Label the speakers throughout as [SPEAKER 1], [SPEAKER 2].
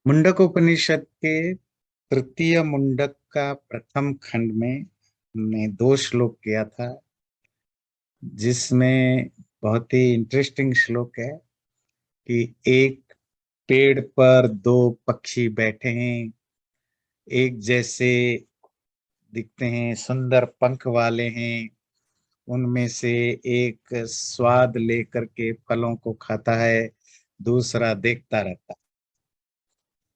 [SPEAKER 1] मुंडक उपनिषद के तृतीय मुंडक का प्रथम खंड में हमने 2 श्लोक किया था, जिसमें बहुत ही इंटरेस्टिंग श्लोक है कि एक पेड़ पर 2 पक्षी बैठे हैं, एक जैसे दिखते हैं, सुंदर पंख वाले हैं। उनमें से एक स्वाद लेकर के फलों को खाता है, दूसरा देखता रहता है।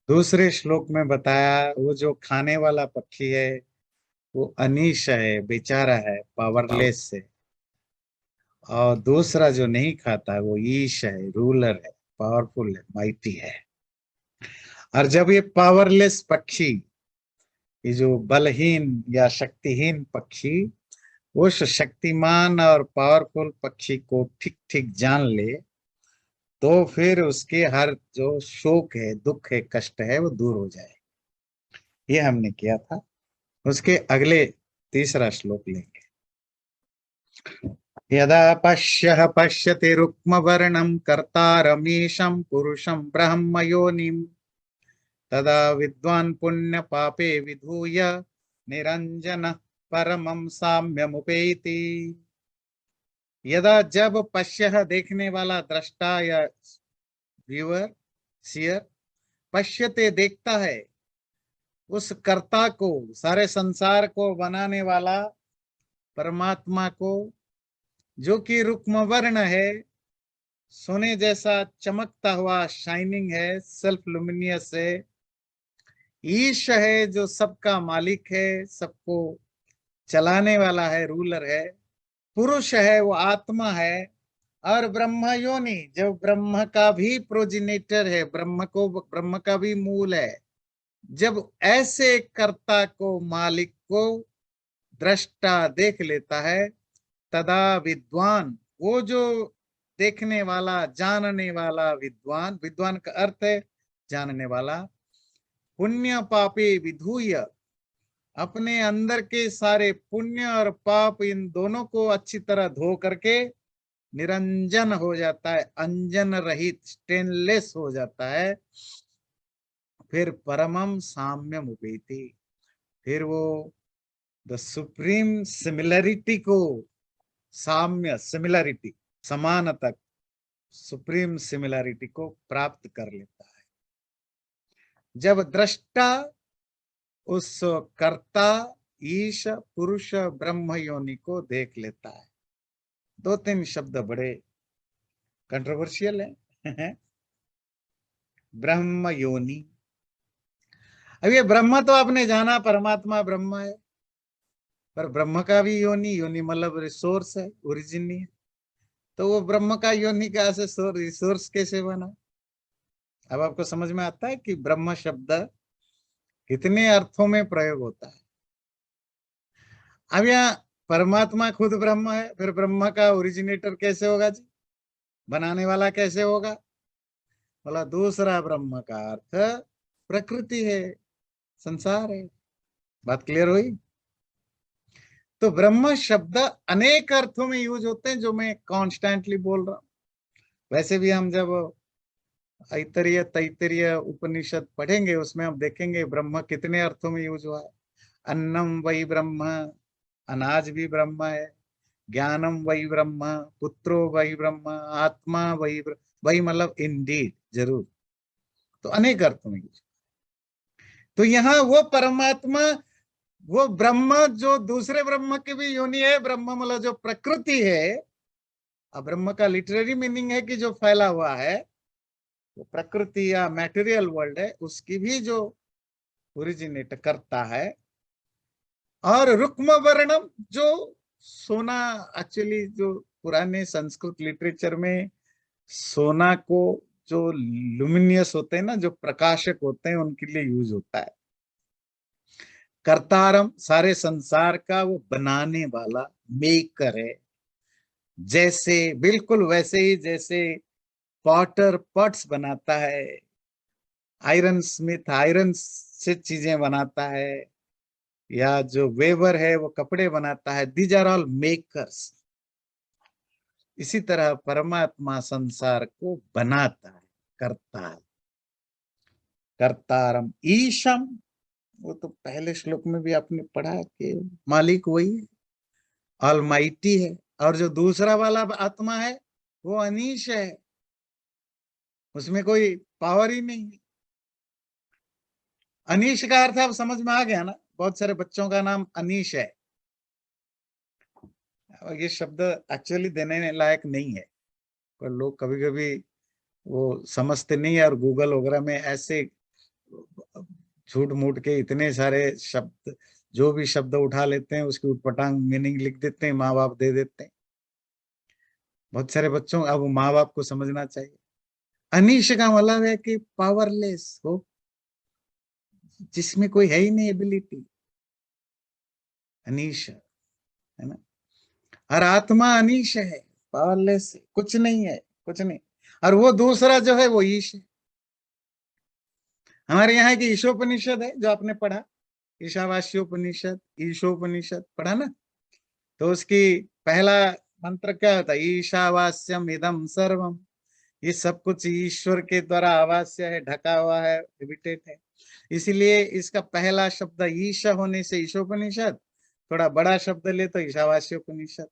[SPEAKER 1] दूसरे श्लोक में बताया वो जो खाने वाला पक्षी है वो अनीश है, बेचारा है, पावरलेस है। और दूसरा जो नहीं खाता है वो ईश है, रूलर है, पावरफुल है, माइटी है। और जब ये पावरलेस पक्षी, ये जो बलहीन या शक्तिहीन पक्षी उस शक्तिमान और पावरफुल पक्षी को ठीक ठीक जान ले, तो फिर उसके हर जो शोक है, दुख है, कष्ट है, वो दूर हो जाए। ये हमने किया था। उसके अगले तीसरा श्लोक लेंगे। यदा पश्यः पश्यति रुक्मवर्णं कर्तारमीशं पुरुषं ब्रह्म योनिं तदा विद्वान् पुण्य पापे विधूय निरंजन परमं साम्यमुपैति। यदा जब पश्यः देखने वाला, दृष्टा या व्यूअर, सियर, पश्यते देखता है उस कर्ता को, सारे संसार को बनाने वाला परमात्मा को, जो कि रुक्म वर्ण है, सोने जैसा चमकता हुआ, शाइनिंग है, सेल्फ लुमिनियस है। ईश है, जो सबका मालिक है, सबको चलाने वाला है, रूलर है। पुरुष है, वो आत्मा है। और ब्रह्म योनि, जो ब्रह्म का भी प्रोजिनेटर है, ब्रह्म का भी मूल है। जब ऐसे कर्ता को, मालिक को दृष्टा देख लेता है, तदा विद्वान, वो जो देखने वाला, जानने वाला विद्वान, विद्वान का अर्थ है जानने वाला, पुण्य पापे विधूय, अपने अंदर के सारे पुण्य और पाप, इन दोनों को अच्छी तरह धो करके निरंजन हो जाता है, अंजन रहित, स्टेनलेस हो जाता है। फिर परमम साम्यम उपेति, फिर वो द सुप्रीम सिमिलरिटी को, साम्य सिमिलरिटी, समानता, सुप्रीम सिमिलरिटी को प्राप्त कर लेता है। जब दृष्टा उस कर्ता, ईश, पुरुष, ब्रह्म योनि को देख लेता है। 2-3 शब्द बड़े कंट्रोवर्शियल है। ब्रह्म योनि। अब ये ब्रह्म तो आपने जाना, परमात्मा ब्रह्म है, पर ब्रह्म का भी योनि, योनि मतलब रिसोर्स है, ओरिजिन नहीं है। तो वो ब्रह्म का योनि का से रिसोर्स कैसे बना? अब आपको समझ में आता है कि ब्रह्म शब्द कितने अर्थों में प्रयोग होता है। अब यहाँ परमात्मा खुद ब्रह्म है, फिर ब्रह्म का ओरिजिनेटर कैसे होगा जी, बनाने वाला कैसे होगा? बोला दूसरा ब्रह्म का अर्थ प्रकृति है, संसार है। बात क्लियर हुई? तो ब्रह्म शब्द अनेक अर्थों में यूज होते हैं, जो मैं कॉन्स्टेंटली बोल रहा हूं। वैसे भी हम जब ऐतरेय तैतरीय उपनिषद पढ़ेंगे, उसमें हम देखेंगे ब्रह्म कितने अर्थों में यूज हुआ है। अन्नम वही ब्रह्म, अनाज भी ब्रह्म है। ज्ञानम वही ब्रह्म, पुत्रो वही ब्रह्म, आत्मा वही मतलब इंडीड, जरूर। तो अनेक अर्थों में यूज। तो यहाँ वो परमात्मा, वो ब्रह्म जो दूसरे ब्रह्म की भी योनि है, ब्रह्म मतलब जो प्रकृति है। अब ब्रह्म का लिटरेरी मीनिंग है कि जो फैला हुआ है, वो प्रकृति या मैटेरियल वर्ल्ड है, उसकी भी जो ओरिजिनेट करता है। और रुक्म वर्णम, जो सोना, एक्चुअली जो पुराने संस्कृत लिटरेचर में सोना को, जो लुमिनियस होते हैं ना, जो प्रकाशक होते हैं, उनके लिए यूज होता है। कर्तारम, सारे संसार का वो बनाने वाला, मेकर है। जैसे, बिल्कुल वैसे ही जैसे पॉटर पॉट्स बनाता है, आयरन स्मिथ आयरन से चीजें बनाता है, या जो वेवर है वो कपड़े बनाता है, दीज आर ऑल मेकर्स। इसी तरह परमात्मा संसार को बनाता है, करता है। कर्तारम ईशम, वो तो पहले श्लोक में भी आपने पढ़ा कि मालिक वही है, ऑलमाइटी है। और जो दूसरा वाला आत्मा है वो अनीश है, उसमें कोई पावर ही नहीं है। अनीश का अर्थ अब समझ में आ गया ना, बहुत सारे बच्चों का नाम अनीश है। और ये शब्द एक्चुअली देने लायक नहीं है, पर लोग कभी कभी वो समझते नहीं है, और गूगल वगैरह में ऐसे झूठ मूठ के इतने सारे शब्द, जो भी शब्द उठा लेते हैं उसकी उटपटांग मीनिंग लिख देते हैं, माँ बाप दे देते हैं। बहुत सारे बच्चों, अब माँ बाप को समझना चाहिए। अनिश का मतलब है कि पावरलेस हो, जिसमें कोई है ही नहीं एबिलिटी, अनीश है ना। और आत्मा अनीश है, पावरलेस है, कुछ नहीं है, कुछ नहीं। और वो दूसरा जो है वो ईश है। हमारे यहाँ की ईशोपनिषद है जो आपने पढ़ा, ईशावास्योपनिषद, ईशोपनिषद पढ़ा ना, तो उसकी पहला मंत्र क्या होता है? ईशावास्यम इदम सर्वम, ये सब कुछ ईश्वर के द्वारा आवास्य है, ढका हुआ है, लिमिटेड है। इसीलिए इसका पहला शब्द ईशा होने से ईशोपनिषद, थोड़ा बड़ा शब्द ले तो ईशावास्योपनिषद।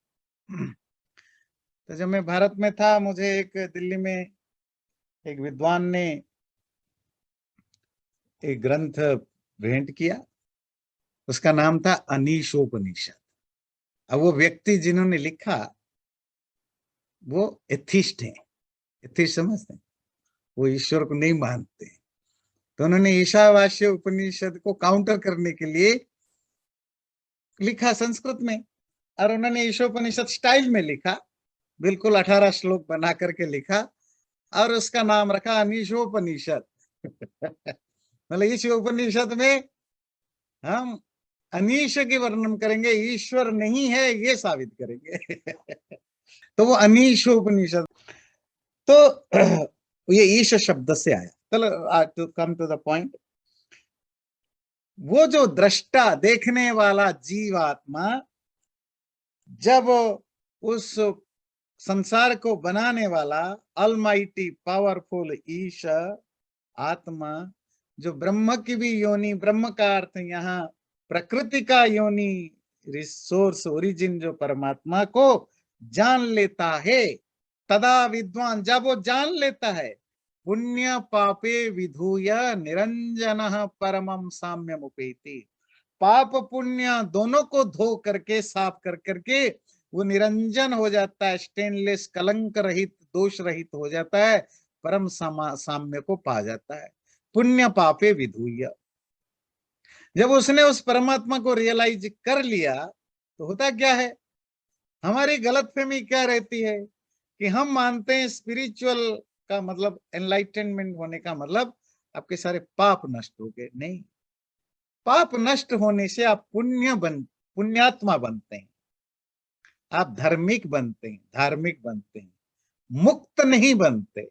[SPEAKER 1] तो जब मैं भारत में था, मुझे एक दिल्ली में एक विद्वान ने एक ग्रंथ भेंट किया, उसका नाम था अनीशोपनिषद। अब वो व्यक्ति जिन्होंने लिखा वो एथिस्ट हैं, एथिस्ट समझते हैं, वो ईश्वर को नहीं मानते। तो उन्होंने ईशावास्य उपनिषद को काउंटर करने के लिए लिखा संस्कृत में, और उन्होंने ईशोपनिषद स्टाइल में लिखा, बिल्कुल 18 श्लोक बना करके लिखा, और उसका नाम रखा अनीशोपनिषद। मतलब इस उपनिषद में हम अनीश की वर्णन करेंगे, ईश्वर नहीं है ये साबित करेंगे। तो वो अनीशोपनिषद। तो ये ईश शब्द से आया। चलो to come to the point, वो जो दृष्टा देखने वाला जीवात्मा जब उस संसार को बनाने वाला अलमाइटी पावरफुल ईश आत्मा, जो ब्रह्म की भी योनि, ब्रह्म का अर्थ यहाँ प्रकृति का योनि, रिसोर्स ओरिजिन, जो परमात्मा को जान लेता है, तदा विद्वान, जब वो जान लेता है, पुण्य पापे विधूय निरंजन परमम साम्यम उपेति, पाप पुण्य दोनों को धो करके, साफ कर करके वो निरंजन हो जाता है, स्टेनलेस, कलंक रहित, दोष रहित हो जाता है, परम साम्य को पा जाता है। पुण्य पापे विधूय, जब उसने उस परमात्मा को रियलाइज कर लिया तो होता क्या है, हमारी गलतफहमी क्या रहती है कि हम मानते हैं स्पिरिचुअल का मतलब, एनलाइटनमेंट होने का मतलब आपके सारे पाप नष्ट हो गए। नहीं, पाप नष्ट होने से आप पुण्यात्मा बनते हैं, आप धार्मिक बनते हैं, धार्मिक बनते हैं, मुक्त नहीं बनते।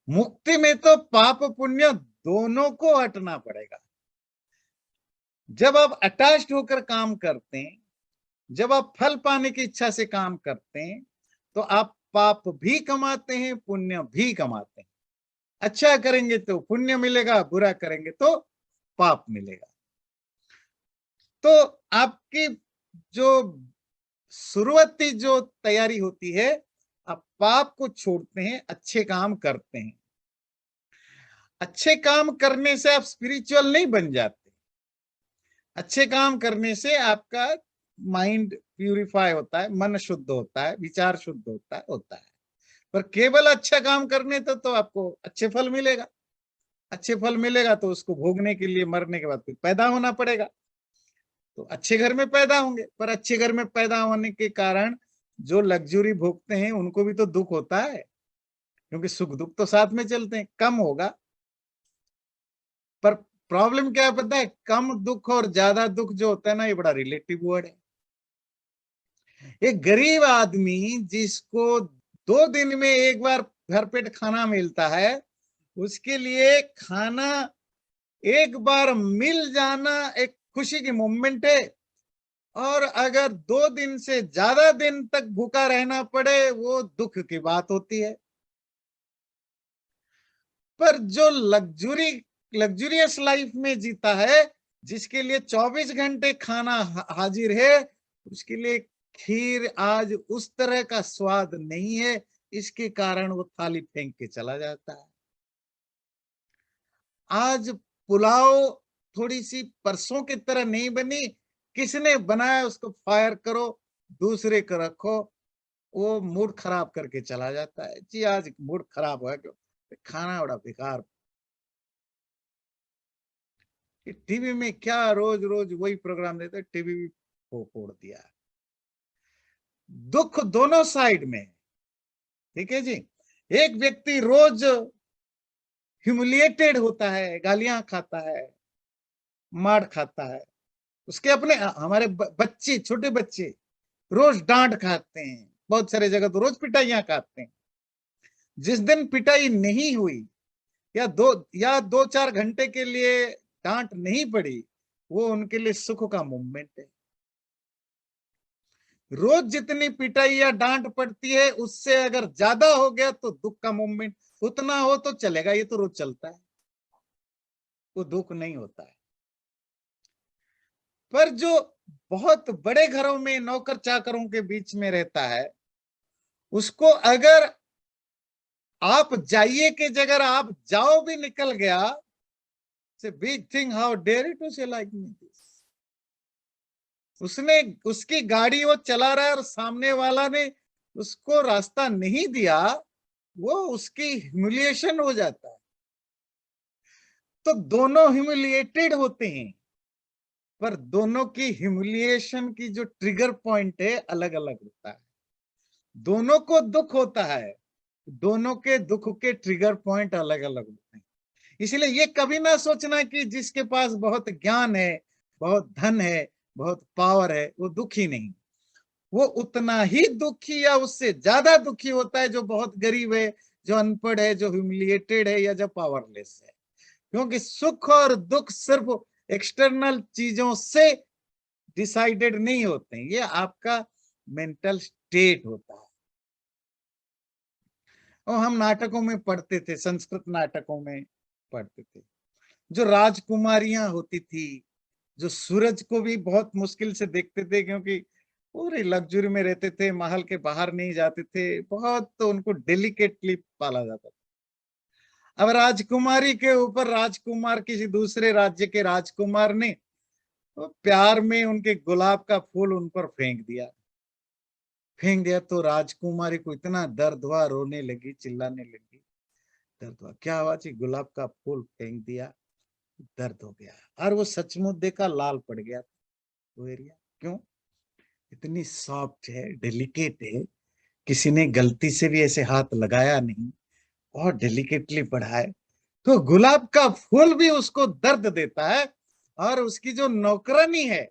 [SPEAKER 1] मुक्ति में तो पाप पुण्य दोनों को हटना पड़ेगा। जब आप अटैच्ड होकर काम करते हैं, जब आप फल पाने की इच्छा से काम करते हैं, तो आप पाप भी कमाते हैं, पुण्य भी कमाते हैं। अच्छा करेंगे तो पुण्य मिलेगा, बुरा करेंगे तो पाप मिलेगा। तो आपकी जो शुरुआती जो तैयारी होती है, आप पाप को छोड़ते हैं, अच्छे काम करते हैं। अच्छे काम करने से आप स्पिरिचुअल नहीं बन जाते, अच्छे काम करने से आपका माइंड प्यूरिफाई होता है, मन शुद्ध होता है, विचार शुद्ध होता है। पर केवल अच्छा काम करने तो आपको अच्छे फल मिलेगा, अच्छे फल मिलेगा तो उसको भोगने के लिए मरने के बाद फिर पैदा होना पड़ेगा। तो अच्छे घर में पैदा होंगे, पर अच्छे घर में पैदा होने के कारण जो लग्जरी भोगते हैं उनको भी तो दुख होता है, क्योंकि सुख दुख तो साथ में चलते हैं, कम होगा। पर प्रॉब्लम क्या है पता है, कम दुख और ज्यादा दुख जो होता है ना, ये बड़ा रिलेटिव वर्ड है। एक गरीब आदमी जिसको 2 दिन में एक बार घर पेट खाना मिलता है, उसके लिए खाना एक बार मिल जाना एक खुशी की मोमेंट है, और अगर 2 दिन से ज्यादा दिन तक भूखा रहना पड़े वो दुख की बात होती है। पर जो लग्जरी लग्जरियस लाइफ में जीता है, जिसके लिए 24 घंटे खाना हाजिर है, उसके लिए खीर आज उस तरह का स्वाद नहीं है, इसके कारण वो थाली फेंक के चला जाता है। आज पुलाव थोड़ी सी परसों की तरह नहीं बनी, किसने बनाया उसको फायर करो, दूसरे को रखो, वो मूड खराब करके चला जाता है। जी आज मूड खराब हुआ क्यों, खाना बड़ा बेकार। टीवी में क्या रोज रोज वही प्रोग्राम देते, टीवी भी फोड़ दिया। दुख दोनों साइड में, ठीक है जी। एक व्यक्ति रोज ह्यूमिलिएटेड होता है, गालियां खाता है, मार खाता है, उसके अपने हमारे बच्चे, छोटे बच्चे रोज डांट खाते हैं, बहुत सारे जगह तो रोज पिटाइयां खाते हैं। जिस दिन पिटाई नहीं हुई या दो चार घंटे के लिए डांट नहीं पड़ी, वो उनके लिए सुख का मोमेंट है। रोज जितनी पिटाई या डांट पड़ती है, उससे अगर ज्यादा हो गया तो दुख का मोमेंट। उतना हो तो चलेगा, ये तो रोज चलता है, वो दुख नहीं होता है। पर जो बहुत बड़े घरों में नौकर चाकरों के बीच में रहता है, उसको अगर आप जाइए की जगह आप जाओ भी निकल गया, say big thing, how dare you to say like me this. उसने उसकी गाड़ी वो चला रहा है और सामने वाला ने उसको रास्ता नहीं दिया, वो उसकी ह्यूमिलिएशन हो जाता है। तो दोनों ह्यूमिलिएटेड होते हैं, पर दोनों की ह्यूमिलिएशन की जो ट्रिगर पॉइंट है अलग अलग होता है। दोनों को दुख होता है, दोनों के दुख के ट्रिगर पॉइंट अलग अलग होते हैं। इसलिए ये कभी ना सोचना कि जिसके पास बहुत ज्ञान है, बहुत धन है, बहुत पावर है, वो दुखी नहीं। वो उतना ही दुखी या उससे ज्यादा दुखी होता है जो बहुत गरीब है, जो अनपढ़ है, जो ह्यूमिलिएटेड है या जो पावरलेस है। क्योंकि सुख और दुख सिर्फ एक्सटर्नल चीजों से डिसाइडेड नहीं होते हैं, ये आपका मेंटल स्टेट होता है। और हम नाटकों में पढ़ते थे, संस्कृत नाटकों में पढ़ते थे, जो राजकुमारियां होती थी, जो सूरज को भी बहुत मुश्किल से देखते थे, क्योंकि पूरे लग्जरी में रहते थे, महल के बाहर नहीं जाते थे, बहुत तो उनको डेलिकेटली पाला जाता था। अब राजकुमारी के ऊपर राजकुमार किसी दूसरे राज्य के राजकुमार ने तो प्यार में उनके गुलाब का फूल उन पर फेंक दिया तो राजकुमारी को इतना दर्द हुआ, रोने लगी, चिल्लाने लगी, दर्द हुआ, क्या हुआ जी, गुलाब का फूल फेंक दिया, दर्द हो गया। और वो सचमुच देखा, लाल पड़ गया वो एरिया। क्यों? इतनी सॉफ्ट है, डेलिकेट है, किसी ने गलती से भी ऐसे हाथ लगाया नहीं, बहुत डेलिकेटली बढ़ाए, तो गुलाब का फूल भी उसको दर्द देता है। और उसकी जो नौकरानी है,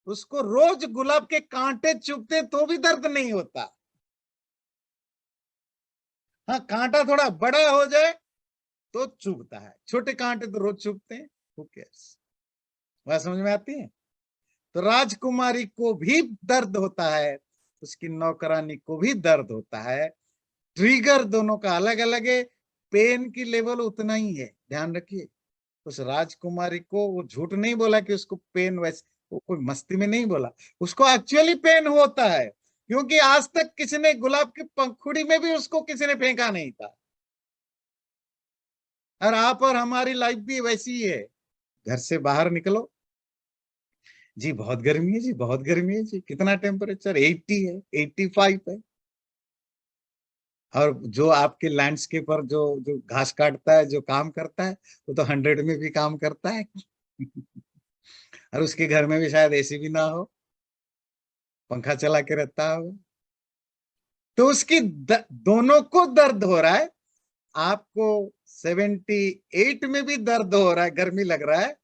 [SPEAKER 1] उसको रोज गुलाब के कांटे चुभते तो भी दर्द नहीं होता। हाँ, कांटा थोड़ा बड़ा हो जाए तो चुभता है, छोटे कांटे तो रोज चुभते हैं। Who cares? बात समझ में आती है? तो राजकुमारी को भी दर्द होता है, उसकी नौकरानी को भी दर्द होता है। ट्रिगर दोनों का अलग अलग है, पेन की लेवल उतना ही है, ध्यान रखिए। उस राजकुमारी को वो झूठ नहीं बोला कि उसको पेन, वैसे वो कोई मस्ती में नहीं बोला, उसको एक्चुअली पेन होता है, क्योंकि आज तक किसी ने गुलाब की पंखुड़ी में भी उसको किसी ने फेंका नहीं था। और आप और हमारी लाइफ भी वैसी ही है। घर से बाहर निकलो, जी बहुत गर्मी है, जी बहुत गर्मी है, जी कितना टेम्परेचर, 80 है, 85 है। और जो आपके लैंडस्केपर जो जो घास काटता है, जो काम करता है, वो तो 100 में भी काम करता है। और उसके घर में भी शायद एसी भी ना हो, पंखा चला के रहता हो। तो उसकी दोनों को दर्द हो रहा है। आपको 78 में भी दर्द हो रहा है, गर्मी लग रहा है,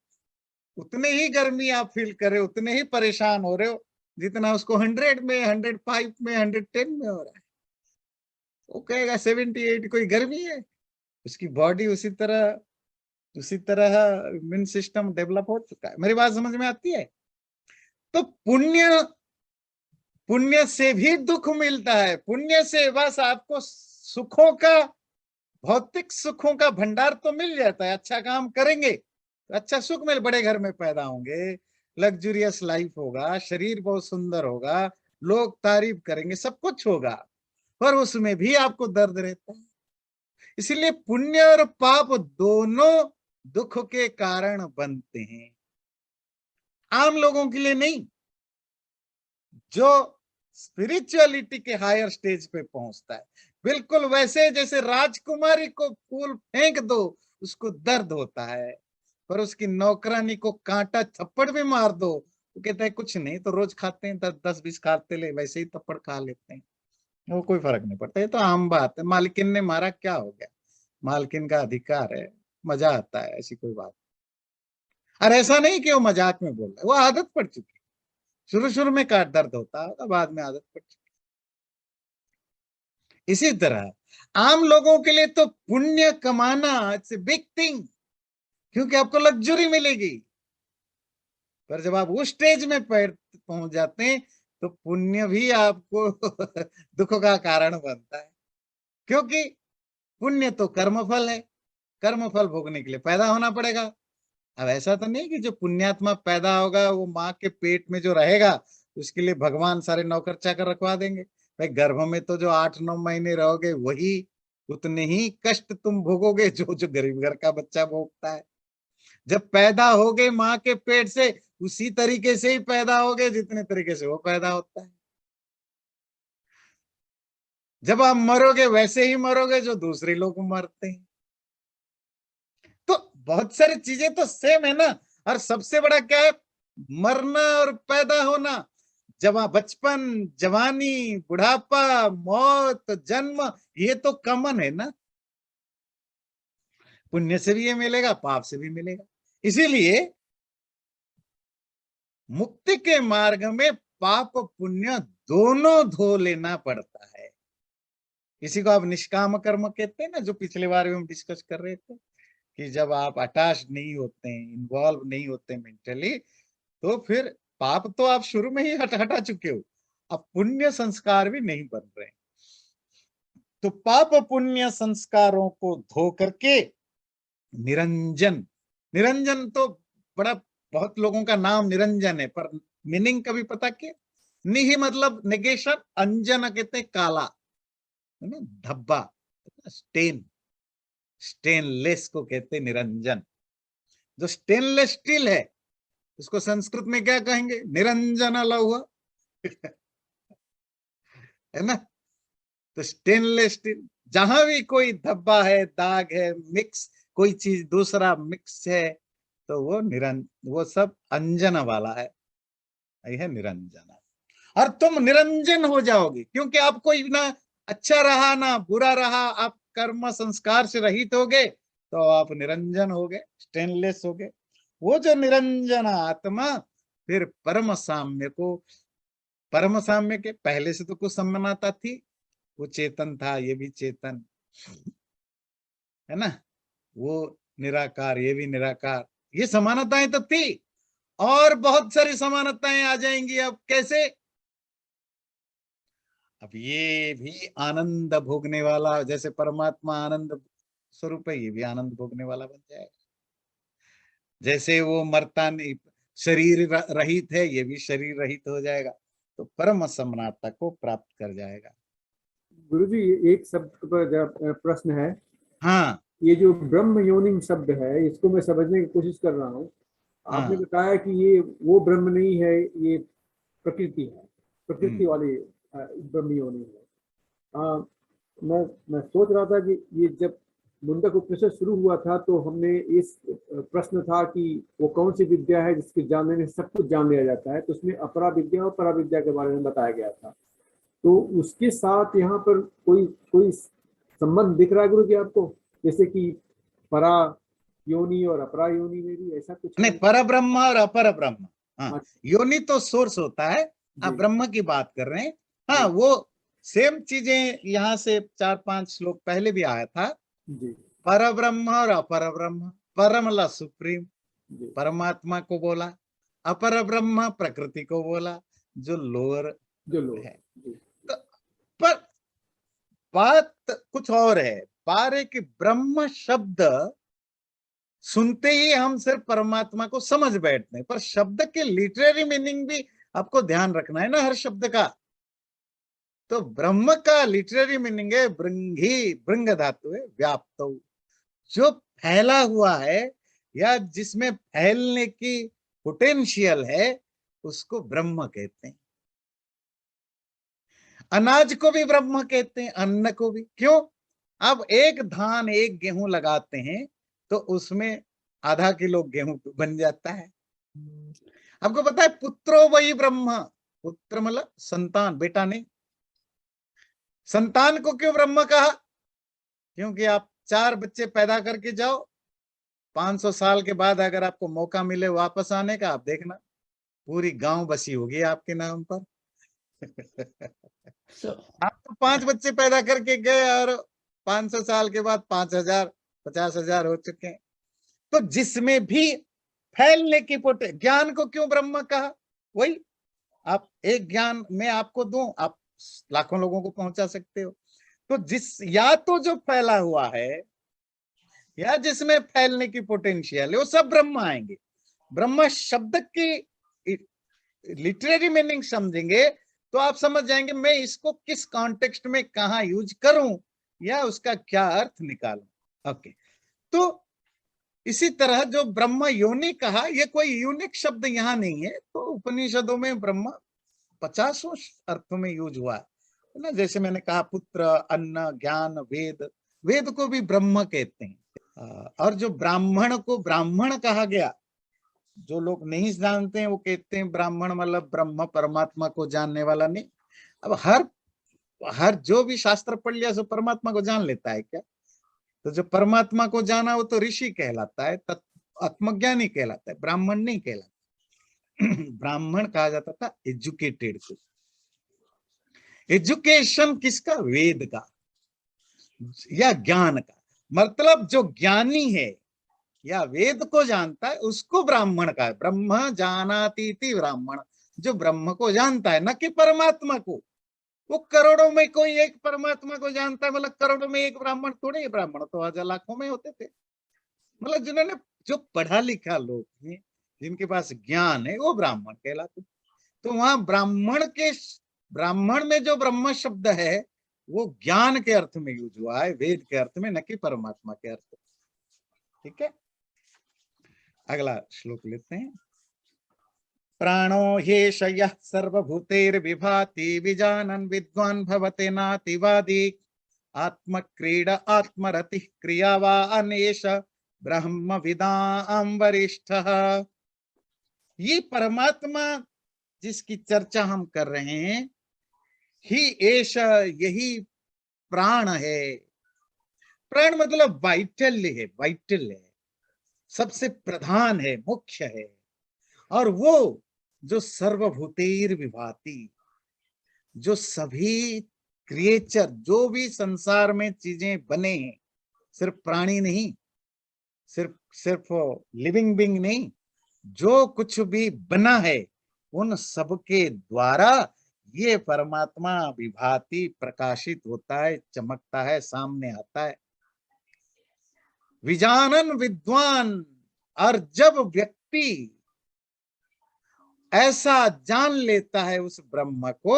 [SPEAKER 1] उतने ही गर्मी आप फील कर रहे हो, उतने ही परेशान हो रहे हो जितना उसको 100 में, 105 में, 110 में हो रहा है। वो कहेगा 78 कोई गर्मी है। उसकी बॉडी उसी तरह इम्यून सिस्टम डेवलप हो चुका है। मेरी बात समझ में आती है? तो पुण्य पुण्य से भी दुख मिलता है, पुण्य से बस आपको सुखों का भौतिक सुखों का भंडार तो मिल जाता है, अच्छा काम करेंगे तो अच्छा सुख मिल, बड़े घर में पैदा होंगे, लग्जूरियस लाइफ होगा, शरीर बहुत सुंदर होगा, लोग तारीफ करेंगे, सब कुछ होगा, पर उसमें भी आपको दर्द रहता है। इसलिए पुण्य और पाप दोनों दुख के कारण बनते हैं, आम लोगों के लिए नहीं। जो स्पिरिचुअलिटी के हायर स्टेज पे पहुंचता है, बिल्कुल वैसे जैसे राजकुमारी को फूल फेंक दो उसको दर्द होता है, पर उसकी नौकरानी को कांटा थप्पड़ भी मार दो वो कहता है कुछ नहीं, तो रोज खाते हैं, 10-10-20 खाते ले, वैसे ही थप्पड़ खा लेते हैं, वो कोई फर्क नहीं पड़ता। ये तो आम बात है, मालकिन ने मारा क्या हो गया, मालकिन का अधिकार है, मजा आता है, ऐसी कोई बात। और ऐसा नहीं कि वो मजाक में बोल रहा है, वो आदत पड़ चुकी है, शुरू शुरू में काट दर्द होता है, बाद में आदत पड़ चुकी है। इसी तरह आम लोगों के लिए तो पुण्य कमाना इट्स ए बिग थिंग, क्योंकि आपको लग्जरी मिलेगी, पर जब आप उस स्टेज में पैर पहुंच जाते हैं तो पुण्य भी आपको दुख का कारण बनता है, क्योंकि पुण्य तो कर्मफल है, कर्मफल भोगने के लिए पैदा होना पड़ेगा। अब ऐसा तो नहीं कि जो पुण्यात्मा पैदा होगा वो माँ के पेट में जो रहेगा उसके लिए भगवान सारे नौकर चाकर रखवा देंगे। भाई गर्भ में तो जो 8-9 महीने रहोगे वही उतने ही कष्ट तुम भोगोगे जो जो गरीब घर का बच्चा भोगता है। जब पैदा हो गए माँ के पेट से उसी तरीके से ही पैदा हो गए जितने तरीके से वो पैदा होता है। जब आप मरोगे वैसे ही मरोगे जो दूसरे लोग मरते हैं। तो बहुत सारी चीजें तो सेम है ना। और सबसे बड़ा क्या है, मरना और पैदा होना, बचपन, जवानी, बुढ़ापा, मौत, जन्म, ये तो कॉमन है ना। पुण्य से भी ये मिलेगा, पाप से भी मिलेगा। इसीलिए मुक्ति के मार्ग में पाप पुण्य दोनों धो लेना पड़ता है। इसी को आप निष्काम कर्म कहते हैं ना, जो पिछले बार भी हम डिस्कस कर रहे थे कि जब आप अटैच नहीं होते हैं, इन्वॉल्व नहीं होते मेंटली, तो फिर पाप तो आप शुरू में ही हटा चुके हो, अब पुण्य संस्कार भी नहीं बन रहे। तो पाप पुण्य संस्कारों को धो करके निरंजन, निरंजन तो बड़ा, बहुत लोगों का नाम निरंजन है, पर मीनिंग कभी पता क्या, निहि मतलब नेगेशन, अंजन कहते हैं काला, है ना, धब्बा, स्टेन, स्टेनलेस को कहते हैं निरंजन। जो स्टेनलेस स्टील है उसको संस्कृत में क्या कहेंगे, निरंजन लौह है ना। तो स्टेनलेस स्टील, जहां भी कोई धब्बा है, दाग है, मिक्स कोई चीज दूसरा मिक्स है, तो वो सब अंजन वाला है, यह है निरंजन। और तुम निरंजन हो जाओगे, क्योंकि आप कोई ना अच्छा रहा ना बुरा रहा, आप कर्म संस्कार से रहित हो गए तो आप निरंजन हो गए, स्टेनलेस हो गए। वो जो निरंजन आत्मा फिर परम साम्य के पहले से तो कुछ समानता थी, वो चेतन था, ये भी चेतन है ना, वो निराकार, ये भी निराकार, ये समानताएं तो थी, और बहुत सारी समानताएं आ जाएंगी। अब कैसे, अब ये भी आनंद भोगने वाला, जैसे परमात्मा आनंद स्वरूप है, ये भी आनंद भोगने वाला बन जाएगा। जैसे वो मरता नहीं, शरीर रहित है, ये भी शरीर रहित हो जाएगा, तो परम समानता को प्राप्त कर जाएगा।
[SPEAKER 2] गुरुजी एक शब्द पर प्रश्न है।
[SPEAKER 1] हाँ
[SPEAKER 2] ये जो ब्रह्म योनि शब्द है इसको मैं समझने की कोशिश कर रहा हूँ। आपने
[SPEAKER 1] हाँ।
[SPEAKER 2] बताया कि ये वो ब्रह्म नहीं है, ये प्रकृति है, प्रकृति वाली ब्रह्म योनि है। मैं सोच रहा था कि ये जब मुंडक उपनिषद शुरू हुआ था तो हमने इस प्रश्न था कि वो कौन सी विद्या है जिसके जानने में सब कुछ जान लिया जाता है, तो उसमें अपरा विद्या और परा विद्या के बारे में बताया गया था। तो उसके साथ यहाँ पर कोई कोई संबंध दिख रहा है गुरु जी आपको, जैसे कि परा योनि और अपरा योनि में भी ऐसा कुछ
[SPEAKER 1] नहीं,
[SPEAKER 2] है?
[SPEAKER 1] पर ब्रह्म और अपर ब्रह्म, हाँ,
[SPEAKER 2] हाँ
[SPEAKER 1] योनि तो सोर्स होता है, आप
[SPEAKER 2] जी
[SPEAKER 1] ब्रह्म की बात कर रहे हैं। हाँ,
[SPEAKER 2] जी
[SPEAKER 1] वो सेम चीजें यहाँ से 4-5 श्लोक पहले भी आया था,
[SPEAKER 2] जी
[SPEAKER 1] पर ब्रह्म और अपर ब्रह्म, परमला सुप्रीम
[SPEAKER 2] जी
[SPEAKER 1] परमात्मा को बोला, अपर ब्रह्म प्रकृति को बोला जो लोअर
[SPEAKER 2] जो लोग
[SPEAKER 1] है।
[SPEAKER 2] जी
[SPEAKER 1] तो पर बात कुछ और है, पा रहे कि ब्रह्म शब्द सुनते ही हम सिर्फ परमात्मा को समझ बैठते हैं, पर शब्द के लिटरेरी मीनिंग भी आपको ध्यान रखना है ना हर शब्द का। तो ब्रह्म का लिटरेरी मीनिंग है ब्रंगी, ब्रंग धातु है व्याप्त, जो फैला हुआ है या जिसमें फैलने की पोटेंशियल है उसको ब्रह्म कहते हैं। अनाज को भी ब्रह्म कहते हैं, अन्न को भी। क्यों? अब एक धान एक गेहूं लगाते हैं तो उसमें आधा किलो गेहूं बन जाता है। आपको पता है पुत्रो वही ब्रह्म, पुत्र मतलब संतान, बेटा नहीं। संतान को क्यों ब्रह्म कहा? क्योंकि आप 4 बच्चे पैदा करके जाओ, 500 साल के बाद अगर आपको मौका मिले वापस आने का, आप देखना पूरी गांव बसी होगी आपके नाम पर।
[SPEAKER 3] So,
[SPEAKER 1] आप तो 5 बच्चे पैदा करके गए और 500 साल के बाद 5,000 50,000 हो चुके हैं। तो जिसमें भी फैलने की ज्ञान को क्यों ब्रह्म कहा? वही आप एक ज्ञान मैं आपको दूं, आप लाखों लोगों को पहुंचा सकते हो। तो या तो जो फैला हुआ है या जिसमें फैलने की पोटेंशियल है वो सब ब्रह्म आएंगे। ब्रह्म शब्द की लिटरेरी मीनिंग समझेंगे तो आप समझ जाएंगे मैं इसको किस कॉन्टेक्स्ट में कहां यूज करूं या उसका क्या अर्थ निकालूं। ओके, तो इसी तरह जो ब्रह्म योनि कहा, यह कोई यूनिक शब्द यहां नहीं है। तो उपनिषदों में ब्रह्म 50 अर्थों में यूज हुआ है ना। जैसे मैंने कहा पुत्र, अन्न, ज्ञान, वेद, वेद को भी ब्रह्म कहते हैं। और जो ब्राह्मण को ब्राह्मण कहा गया, जो लोग नहीं जानते हैं वो कहते हैं ब्राह्मण मतलब ब्रह्म परमात्मा को जानने वाला नहीं। अब हर जो भी शास्त्र पढ़ लिया सो परमात्मा को जान लेता है क्या? तो जो परमात्मा को जाना वो तो ऋषि कहलाता है, आत्मज्ञानी कहलाता है, ब्राह्मण नहीं कहलाता। ब्राह्मण कहा जाता था एजुकेटेड को। एजुकेशन किसका? वेद का या ज्ञान का। मतलब जो ज्ञानी है या वेद को जानता है उसको ब्राह्मण का है। ब्रह्म जानातीति ब्राह्मण, जो ब्रह्म को जानता है, न कि परमात्मा को। वो करोड़ों में कोई एक परमात्मा को जानता है, मतलब करोड़ों में एक ब्राह्मण थोड़े। ब्राह्मण तो 1000 लाखों में होते थे। मतलब जिन्होंने, जो पढ़ा लिखा लोग हैं, जिनके पास ज्ञान है, वो ब्राह्मण कहलाते। तो वहां ब्राह्मण में जो ब्रह्म शब्द है वो ज्ञान के अर्थ में यूज हुआ है, वेद के अर्थ में, न कि परमात्मा के अर्थ में। ठीक है, अगला श्लोक लेते हैं। प्राणो ह्येष यः सर्वभूतैर्विभाति विजानन् विद्वान् भवते नातिवादी आत्मक्रीड आत्मरतिः क्रियावान् एष ब्रह्मविदां वरिष्ठः। ये परमात्मा जिसकी चर्चा हम कर रहे हैं, ही एष, यही प्राण है। प्राण मतलब वाइटल है, वाइटल है, सबसे प्रधान है, मुख्य है। और वो जो सर्वभूतेर विभाति, जो सभी क्रिएचर, जो भी संसार में चीजें बने हैं, सिर्फ प्राणी नहीं, सिर्फ लिविंग बीइंग नहीं, जो कुछ भी बना है उन सबके द्वारा ये परमात्मा विभाति, प्रकाशित होता है, चमकता है, सामने आता है। विजानन विद्वान, और जब व्यक्ति ऐसा जान लेता है उस ब्रह्म को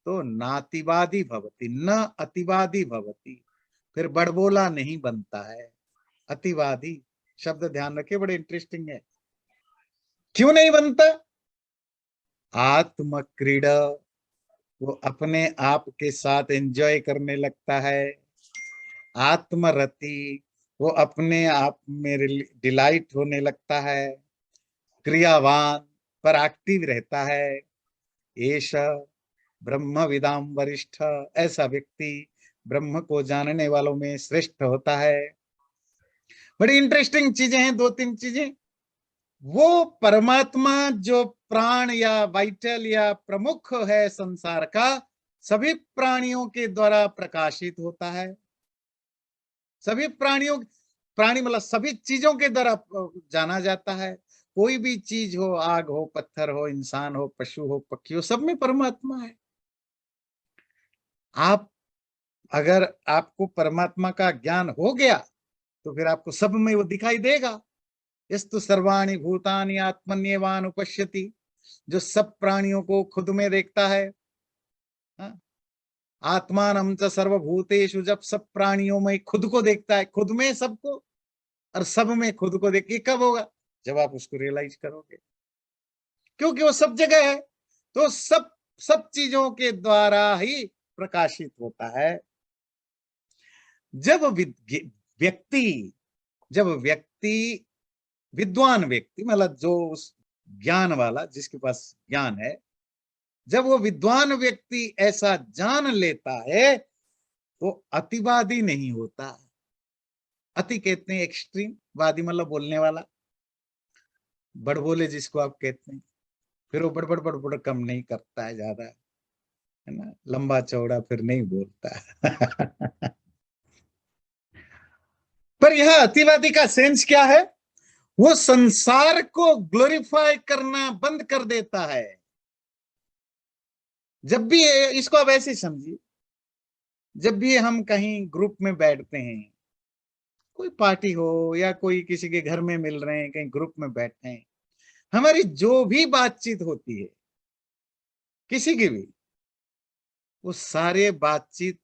[SPEAKER 1] तो नातिवादी भवति, न अतिवादी भवति, फिर बड़बोला नहीं बनता है। अतिवादी शब्द ध्यान रखिए, बड़े इंटरेस्टिंग है। क्यों नहीं बनता? आत्म क्रीड़ा, वो अपने आप के साथ एंजॉय करने लगता है। आत्मरति, वो अपने आप में डिलाइट होने लगता है। क्रियावान, पर एक्टिव रहता है। एष ब्रह्म विदाम वरिष्ठ, ऐसा व्यक्ति ब्रह्म को जानने वालों में श्रेष्ठ होता है। बड़ी इंटरेस्टिंग चीजें हैं, 2-3 चीजें। वो परमात्मा जो प्राण या वाइटल या प्रमुख है संसार का, सभी प्राणियों के द्वारा प्रकाशित होता है। सभी प्राणी मतलब सभी चीजों के द्वारा जाना जाता है। कोई भी चीज हो, आग हो, पत्थर हो, इंसान हो, पशु हो, पक्षी हो, सब में परमात्मा है। आप अगर आपको परमात्मा का ज्ञान हो गया तो फिर आपको सब में वो दिखाई देगा। यस्तु सर्वाणि भूतानि आत्मन्येवानुपश्यति, जो सब प्राणियों को खुद में देखता है। हाँ? आत्मानं च सर्वभूतेषु, जब सब प्राणियों में खुद को देखता है, खुद में सबको और सब में खुद को देख, ये कब होगा? जब आप उसको रियलाइज करोगे, क्योंकि वो सब जगह है। तो सब सब चीजों के द्वारा ही प्रकाशित होता है। जब व्यक्ति जब व्यक्ति विद्वान व्यक्ति, मतलब जो उस ज्ञान वाला, जिसके पास ज्ञान है, जब वो विद्वान व्यक्ति ऐसा जान लेता है तो अतिवादी नहीं होता। अति कहते हैं एक्सट्रीम, वादी मतलब बोलने वाला, बड़बोले जिसको आप कहते हैं। फिर वो बड़बड़ बड़बड़ कम नहीं करता है ज्यादा, है ना, लंबा चौड़ा फिर नहीं बोलता है। पर यह अतिवादी का सेंस क्या है? वो संसार को ग्लोरीफाई करना बंद कर देता है। जब भी, इसको आप ऐसे समझिए, जब भी हम कहीं ग्रुप में बैठते हैं, कोई पार्टी हो या कोई किसी के घर में मिल रहे हैं, कहीं ग्रुप में बैठे हैं, हमारी जो भी बातचीत होती है किसी की भी, वो सारे बातचीत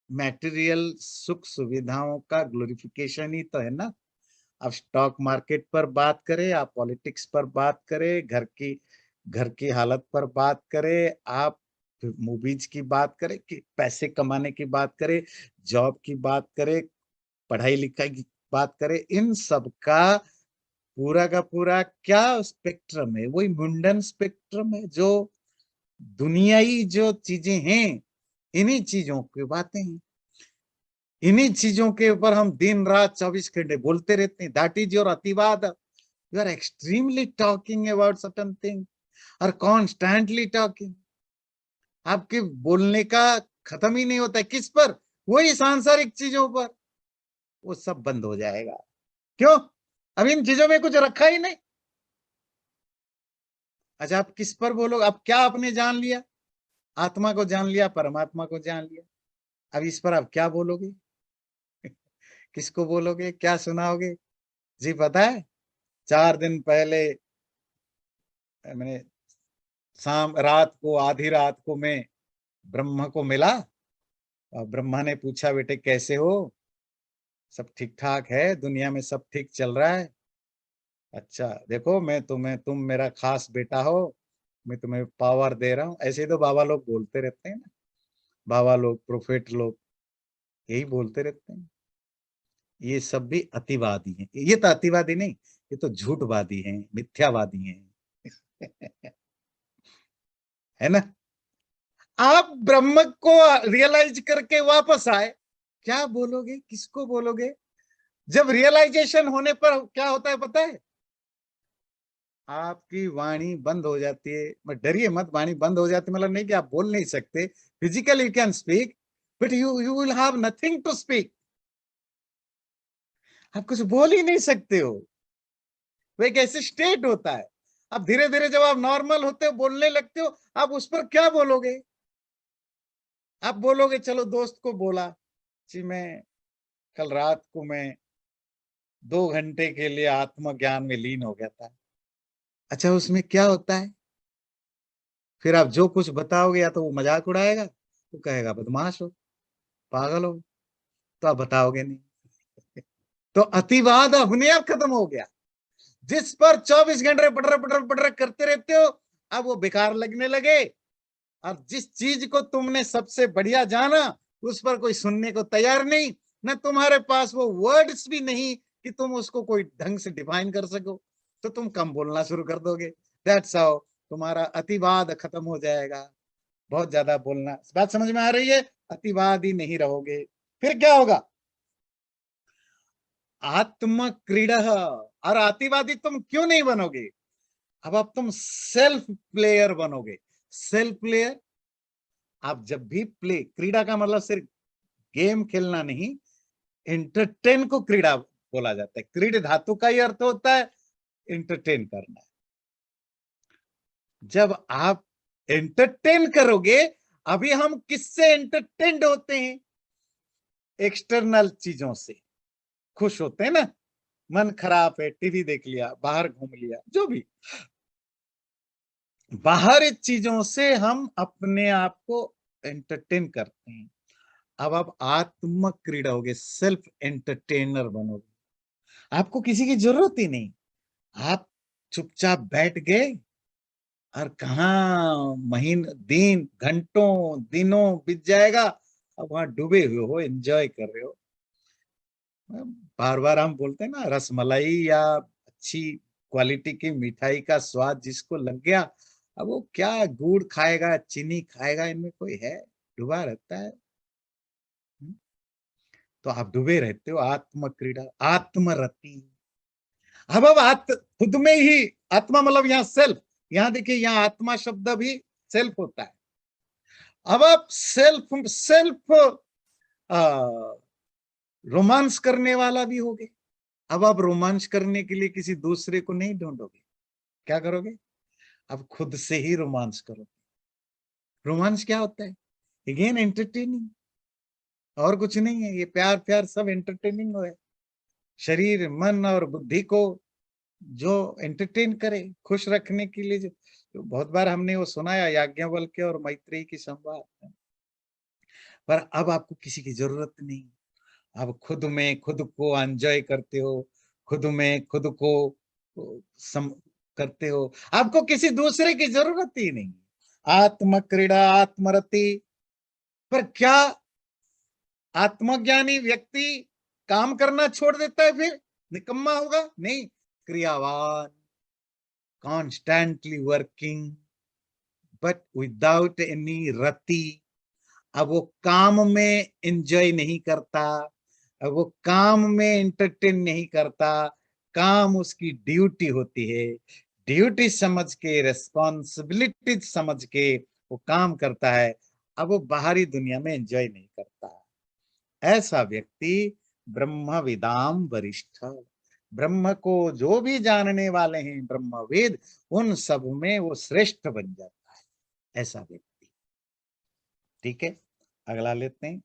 [SPEAKER 1] मैटेरियल सुख सुविधाओं का ग्लोरिफिकेशन ही तो है ना। आप स्टॉक मार्केट पर बात करें, आप पॉलिटिक्स पर बात करें, घर की हालत पर बात करें, आप मूवीज की बात करें, कि पैसे कमाने की बात करें, जॉब की बात करें, पढ़ाई लिखाई की बात करें, इन सब का पूरा क्या स्पेक्ट्रम है? वही मुंडन स्पेक्ट्रम है, जो दुनियाई जो चीजें हैं, इन्हीं चीजों की बातें हैं, इन्हीं चीजों के ऊपर हम दिन रात 24 घंटे बोलते रहते हैं। दैट इज योर अतिवाद। You are extremely talking about certain thing और कॉन्स्टेंटली टॉकिंग। आपके बोलने का खत्म ही नहीं होता है। किस पर? वही सांसारिक चीजों पर। वो सब बंद हो जाएगा। क्यों? अब इन चीजों में कुछ रखा ही नहीं। अच्छा, आप किस पर बोलोगे? अब क्या आपने जान लिया? आत्मा को जान लिया, परमात्मा को जान लिया। अब इस पर आप क्या बोलोगे? किसको बोलोगे? क्या सुनाओगे? जी पता है, 4 दिन पहले मैंने शाम रात को, आधी रात को मैं ब्रह्मा को मिला और ब्रह्मा ने पूछा, बेटे कैसे हो? सब ठीक ठाक है, दुनिया में सब ठीक चल रहा है? अच्छा देखो, तुम मेरा खास बेटा हो, मैं तुम्हें पावर दे रहा हूँ। ऐसे ही तो बाबा लोग बोलते रहते हैं ना, बाबा लोग, प्रोफेट लोग यही बोलते रहते हैं। ये सब भी अतिवादी हैं। ये तो अतिवादी नहीं, ये तो झूठवादी हैं, मिथ्यावादी हैं। है ना? आप ब्रह्म को रियलाइज करके वापस आए, क्या बोलोगे? किसको बोलोगे? जब रियलाइजेशन होने पर क्या होता है पता है? आपकी वाणी बंद हो जाती है। मत डरिए मत, वाणी बंद हो जाती मतलब नहीं कि आप बोल नहीं सकते। Physically you can speak, but you will have nothing to speak. आप कुछ बोल ही नहीं सकते हो। वो एक ऐसे स्टेट होता है। अब धीरे धीरे जब आप नॉर्मल होते हो, बोलने लगते हो, आप उस पर क्या बोलोगे? आप बोलोगे, चलो दोस्त को बोला जी, मैं कल रात को मैं 2 घंटे के लिए आत्मज्ञान में लीन हो गया था। अच्छा, उसमें क्या होता है? फिर आप जो कुछ बताओगे, या तो वो मजाक उड़ाएगा, वो कहेगा बदमाश हो, पागल हो, तो आप बताओगे नहीं। तो अतिवाद अपने आप खत्म हो गया। जिस पर 24 घंटे पटर पटर पटर करते रहते हो, अब वो बेकार लगने लगे। और जिस चीज को तुमने सबसे बढ़िया जाना, उस पर कोई सुनने को तैयार नहीं, न तुम्हारे पास वो वर्ड्स भी नहीं कि तुम उसको कोई ढंग से डिफाइन कर सको, तो तुम कम बोलना शुरू कर दोगे। दैट्स हाउ तुम्हारा अतिवाद खत्म हो जाएगा। बहुत ज्यादा बोलना, बात समझ में आ रही है? अतिवादी नहीं रहोगे। फिर क्या होगा? आत्म क्रीड़ा। और अतिवादी तुम क्यों नहीं बनोगे? अब तुम सेल्फ प्लेयर बनोगे। सेल्फ प्लेयर, आप जब भी प्ले, क्रीड़ा का मतलब सिर्फ गेम खेलना नहीं, एंटरटेन को क्रीड़ा बोला जाता है। क्रीड धातु का ही अर्थ होता है एंटरटेन करना। जब आप एंटरटेन करोगे, अभी हम किससे एंटरटेन्ड होते हैं? एक्सटर्नल चीजों से खुश होते हैं ना, मन खराब है, टीवी देख लिया, बाहर घूम लिया, जो भी बाहर चीजों से हम अपने आप को एंटरटेन करते हैं। अब आप आत्म क्रीड़ा होगे, सेल्फ एंटरटेनर बनोगे, आपको किसी की जरूरत ही नहीं। आप चुपचाप बैठ गए और कहा महीन दिन घंटों दिनों बीत जाएगा, अब वहां डूबे हुए हो, एंजॉय कर रहे हो। बार बार हम बोलते हैं ना, रसमलाई या अच्छी क्वालिटी की मिठाई का स्वाद जिसको लग गया, अब वो क्या गुड़ खाएगा, चीनी खाएगा, इनमें कोई है, डूबा रहता है। तो आप डूबे रहते हो, आत्म क्रीड़ा, आत्मरति। अब खुद में ही आत्मा मतलब यहाँ सेल्फ, यहाँ देखिए, यहाँ आत्मा शब्द भी सेल्फ होता है। अब आप सेल्फ सेल्फ रोमांस करने वाला भी होगे। अब आप रोमांस करने के लिए किसी दूसरे को नहीं ढूंढोगे, क्या करोगे? अब खुद से ही रोमांस करोगे। रोमांस क्या होता है? अगेन एंटरटेनिंग, और कुछ नहीं है। ये प्यार प्यार सब एंटरटेनिंग है। शरीर मन और बुद्धि को जो एंटरटेन करे, खुश रखने के लिए, जो बहुत बार हमने वो सुनाया याज्ञवल्क्य और मैत्रेयी की संवाद। पर अब आपको किसी की जरूरत नहीं, अब खुद में खुद को एंजॉय करते हो, खुद में खुद को सम करते हो, आपको किसी दूसरे की जरूरत ही नहीं। आत्म क्रीड़ा, आत्मरति। पर क्या आत्मज्ञानी व्यक्ति काम करना छोड़ देता है फिर निकम्मा होगा? नहीं, क्रियावान, constantly working, but without any रति। अब वो काम में एंजॉय नहीं करता, अब वो काम में एंटरटेन नहीं करता, काम उसकी ड्यूटी होती है, ड्यूटी समझ के, रेस्पॉन्सिबिलिटी समझ के वो काम करता है। अब वो बाहरी दुनिया में एंजॉय नहीं करता। ऐसा व्यक्ति ब्रह्मविदाम वरिष्ठ, ब्रह्म को जो भी जानने वाले हैं ब्रह्मवेद, उन सब में वो श्रेष्ठ बन जाता है, ऐसा व्यक्ति। ठीक है, अगला लेते हैं।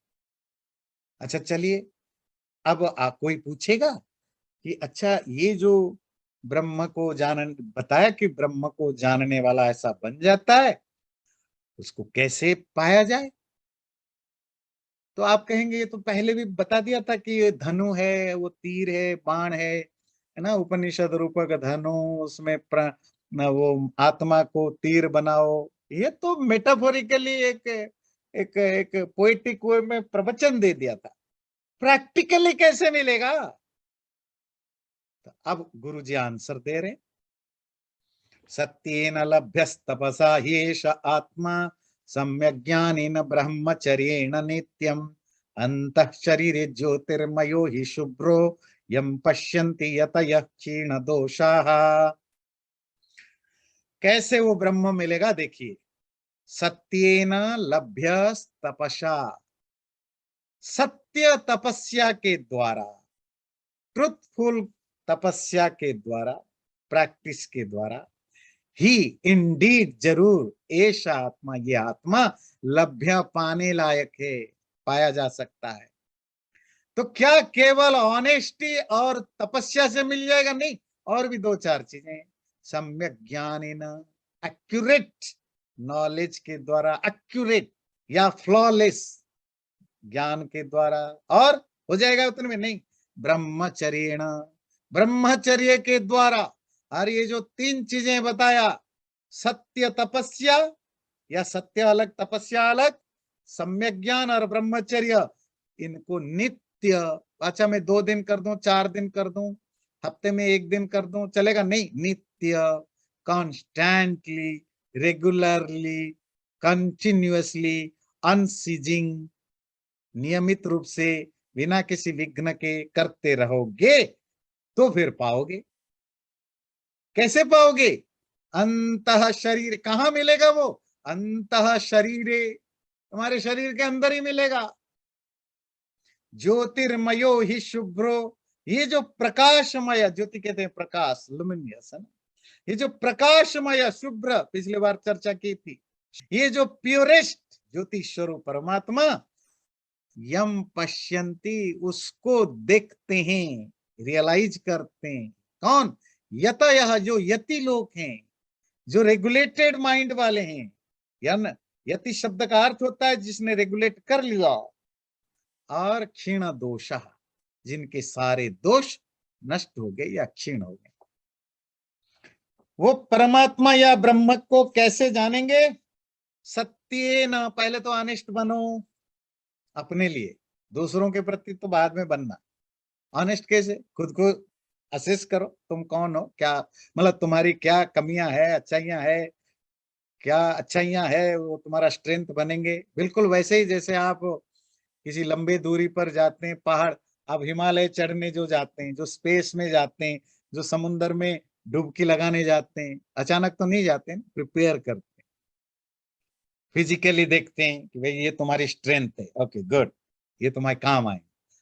[SPEAKER 1] अच्छा चलिए, अब कोई पूछेगा कि अच्छा ये जो ब्रह्म को जान बताया कि ब्रह्म को जानने वाला ऐसा बन जाता है, उसको कैसे पाया जाए? तो आप कहेंगे ये तो पहले भी बता दिया था कि ये धनु है, वो तीर है, बाण है ना, उपनिषद रूपक धनु, उसमें वो आत्मा को तीर बनाओ। ये तो मेटाफोरिकली एक एक एक पोएटिक वे में प्रवचन दे दिया था, प्रैक्टिकली कैसे मिलेगा? तो अब गुरु जी आंसर दे रहे, सत्येन लभ्यस्तपसा ह्येष आत्मा सम्यक् ज्ञानेन ब्रह्मचर्येण नित्यम् अंतः शरीरे ज्योतिर्मयो हि शुभ्रो यम पश्यन्ति यतयः क्षीण दोषाः। कैसे वो ब्रह्म मिलेगा? देखिए, सत्येन लभ्यस्तपसा, सत्य तपस्या के द्वारा, ट्रुथफुल तपस्या के द्वारा, प्रैक्टिस के द्वारा ही, इंडीड जरूर, ऐसा आत्मा, ये आत्मा लभ्य पाने लायक है, पाया जा सकता है। तो क्या केवल ऑनेस्टी और तपस्या से मिल जाएगा? नहीं, और भी दो चार चीजें। सम्यक ज्ञान, एक्यूरेट नॉलेज के द्वारा, एक्यूरेट या फ्लॉलेस ज्ञान के द्वारा, और हो जाएगा उतने में नहीं, ब्रह्मचर्येण, ब्रह्मचर्य के द्वारा। और ये जो तीन चीजें बताया, सत्य तपस्या या सत्य अलग तपस्या अलग, सम्यक ज्ञान और ब्रह्मचर्य, इनको नित्य, अच्छा मैं 2 दिन कर दूं, 4 दिन कर दूं, हफ्ते में 1 दिन कर दूं, चलेगा? नहीं, नित्य, कॉन्स्टेंटली, रेगुलरली, कंटिन्यूअसली, अनसीजिंग, नियमित रूप से बिना किसी विघ्न के करते रहोगे तो फिर पाओगे। कैसे पाओगे? अंतः शरीर, कहां मिलेगा वो? अंतः शरीरे, तुम्हारे शरीर के अंदर ही मिलेगा। ज्योतिर्मयो ही शुभ्रो, ये जो प्रकाशमय, ज्योति कहते हैं प्रकाश, लुमिनियस है ना, ये जो प्रकाशमय शुभ्र, पिछली बार चर्चा की थी, ये जो प्योरेस्ट ज्योति स्वरूप परमात्मा, यम पश्यन्ति, उसको देखते हैं, रियलाइज करते हैं। कौन? यतयः, जो यति लोग हैं, जो रेगुलेटेड माइंड वाले हैं। यति शब्द का अर्थ होता है जिसने रेगुलेट कर लिया। और क्षीण दोषः, जिनके सारे दोष नष्ट हो गए या क्षीण हो गए। वो परमात्मा या ब्रह्म को कैसे जानेंगे? सत्येन, पहले तो ऑनेस्ट बनो अपने लिए, दूसरों के प्रति तो बाद में बनना। ऑनेस्ट कैसे? खुद को असेस करो, तुम कौन हो, क्या मतलब तुम्हारी क्या कमियां है, अच्छाइयां है, क्या अच्छाइयां है वो तुम्हारा स्ट्रेंथ बनेंगे। बिल्कुल वैसे ही जैसे आप किसी लंबे दूरी पर जाते हैं, पहाड़, आप हिमालय चढ़ने जो जाते हैं, जो स्पेस में जाते हैं, जो समुन्द्र में डुबकी लगाने जाते हैं, अचानक तो नहीं जाते हैं, प्रिपेयर करते हैं, फिजिकली देखते हैं कि भाई ये तुम्हारी स्ट्रेंथ है, ओके गुड, ये तुम्हारे काम आए।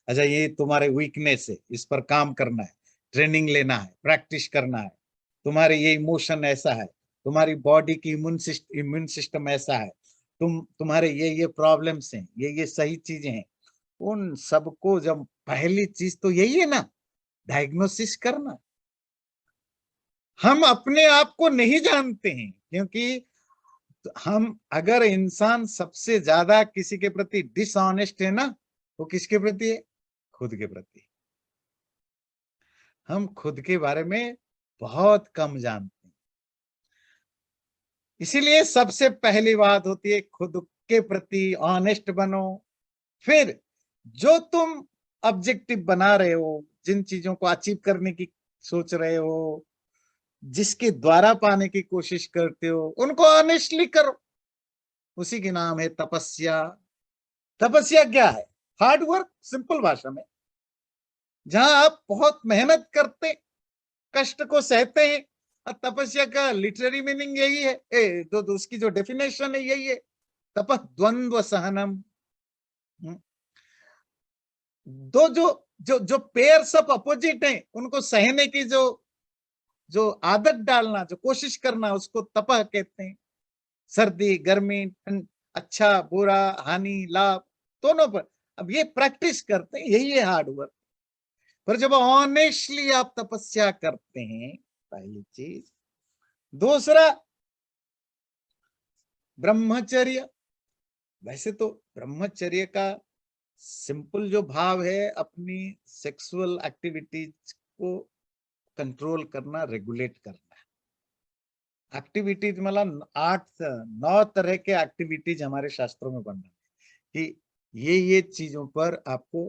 [SPEAKER 1] अच्छा, ये तुम्हारे वीकनेस है, इस पर काम करना है, ट्रेनिंग लेना है, प्रैक्टिस करना है। तुम्हारे ये इमोशन ऐसा है, तुम्हारी बॉडी की इम्यून सिस्टम ऐसा है, तुम्हारे ये प्रॉब्लम्स हैं, ये सही चीजें हैं। उन सबको जब, पहली चीज तो यही है ना, डायग्नोसिस करना। हम अपने आप को नहीं जानते हैं, क्योंकि हम, अगर इंसान सबसे ज्यादा किसी के प्रति डिसऑनेस्ट है ना, वो किसके प्रति है? खुद के प्रति। हम खुद के बारे में बहुत कम जानते हैं। इसीलिए सबसे पहली बात होती है, खुद के प्रति ऑनेस्ट बनो। फिर जो तुम ऑब्जेक्टिव बना रहे हो, जिन चीजों को अचीव करने की सोच रहे हो, जिसके द्वारा पाने की कोशिश करते हो, उनको ऑनेस्टली करो। उसी की नाम है तपस्या। तपस्या क्या है? हार्ड वर्क, सिंपल भाषा में, जहां आप बहुत मेहनत करते, कष्ट को सहते हैं। और तपस्या का लिटरेरी मीनिंग यही है, उसकी जो डेफिनेशन है यही है, तप द्वंद्व सहनम। दो जो जो जो पेयर्स ऑफ अपोजिट हैं, उनको सहने की जो जो आदत डालना, जो कोशिश करना, उसको तपह कहते हैं। सर्दी, गर्मी, ठंड, अच्छा बुरा, हानि लाभ, दोनों पर अब ये प्रैक्टिस करते हैं, यही है हार्ड वर्क। पर जब ऑनेस्टली आप तपस्या करते हैं, पहली चीज। दूसरा, ब्रह्मचर्य। वैसे तो ब्रह्मचर्य का सिंपल जो भाव है, अपनी सेक्सुअल एक्टिविटीज को कंट्रोल करना, रेगुलेट करना। एक्टिविटीज मतलब 8-9 तरह के एक्टिविटीज हमारे शास्त्रों में वर्णन है कि ये चीजों पर आपको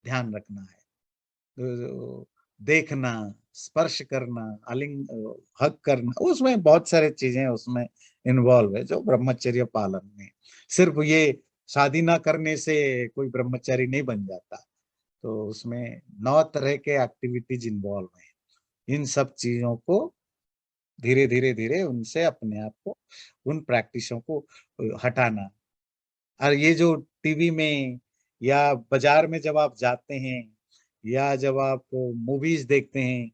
[SPEAKER 1] ध्यान रखना है। देखना, स्पर्श करना, आलिंग हग करना, उसमें बहुत सारे चीजें उसमें इन्वॉल्व है जो ब्रह्मचर्य पालन में। सिर्फ ये शादी ना करने से कोई ब्रह्मचारी नहीं बन जाता, तो उसमें 9 तरह के एक्टिविटीज इन्वॉल्व है। इन सब चीजों को धीरे धीरे धीरे उनसे अपने आप को, उन प्रैक्टिसों को हटाना। और ये जो टीवी में या बाजार में जब आप जाते हैं, या जब आप मूवीज देखते हैं,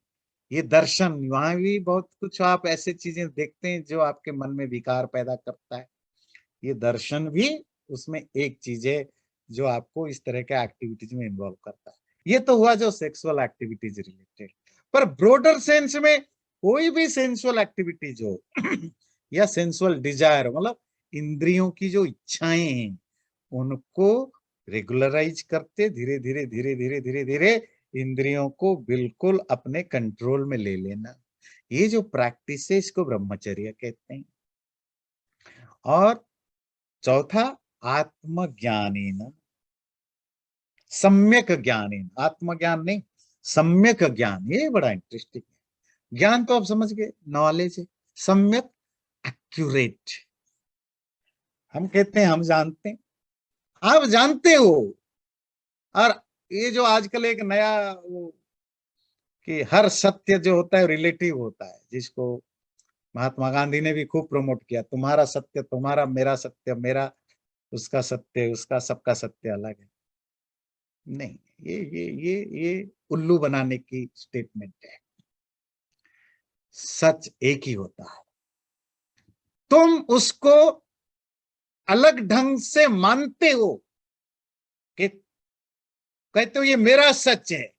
[SPEAKER 1] ये दर्शन, वहां भी बहुत कुछ आप ऐसे चीजें देखते हैं जो आपके मन में विकार पैदा करता है। ये दर्शन भी उसमें एक चीज है जो आपको इस तरह के एक्टिविटीज में इन्वॉल्व करता है। ये तो हुआ जो सेक्सुअल एक्टिविटीज रिलेटेड। पर ब्रॉडर सेंस में कोई भी सेंसुअल एक्टिविटीज हो या सेंसुअल डिजायर, मतलब इंद्रियों की जो इच्छाएं हैं, उनको रेगुलराइज करते, धीरे धीरे धीरे धीरे धीरे धीरे इंद्रियों को बिल्कुल अपने कंट्रोल में ले लेना। ये जो प्रैक्टिस है, इसको ब्रह्मचर्य कहते हैं। और चौथा, आत्मज्ञानेन, सम्यक ज्ञानेन, आत्मज्ञान नहीं, सम्यक ज्ञान। ये बड़ा इंटरेस्टिंग है। ज्ञान तो आप समझ गए, नॉलेज है। सम्यक, एक्यूरेट। हम कहते हैं हम जानते हैं, आप जानते हो। और ये जो आजकल एक नया वो, कि हर सत्य जो होता है रिलेटिव होता है, जिसको महात्मा गांधी ने भी खूब प्रमोट किया, तुम्हारा सत्य तुम्हारा, मेरा सत्य मेरा, उसका सत्य उसका, सबका सत्य अलग है। नहीं, ये उल्लू बनाने की स्टेटमेंट है। सच एक ही होता है, तुम उसको अलग ढंग से मानते हो, कि कहते हो ये मेरा सच है।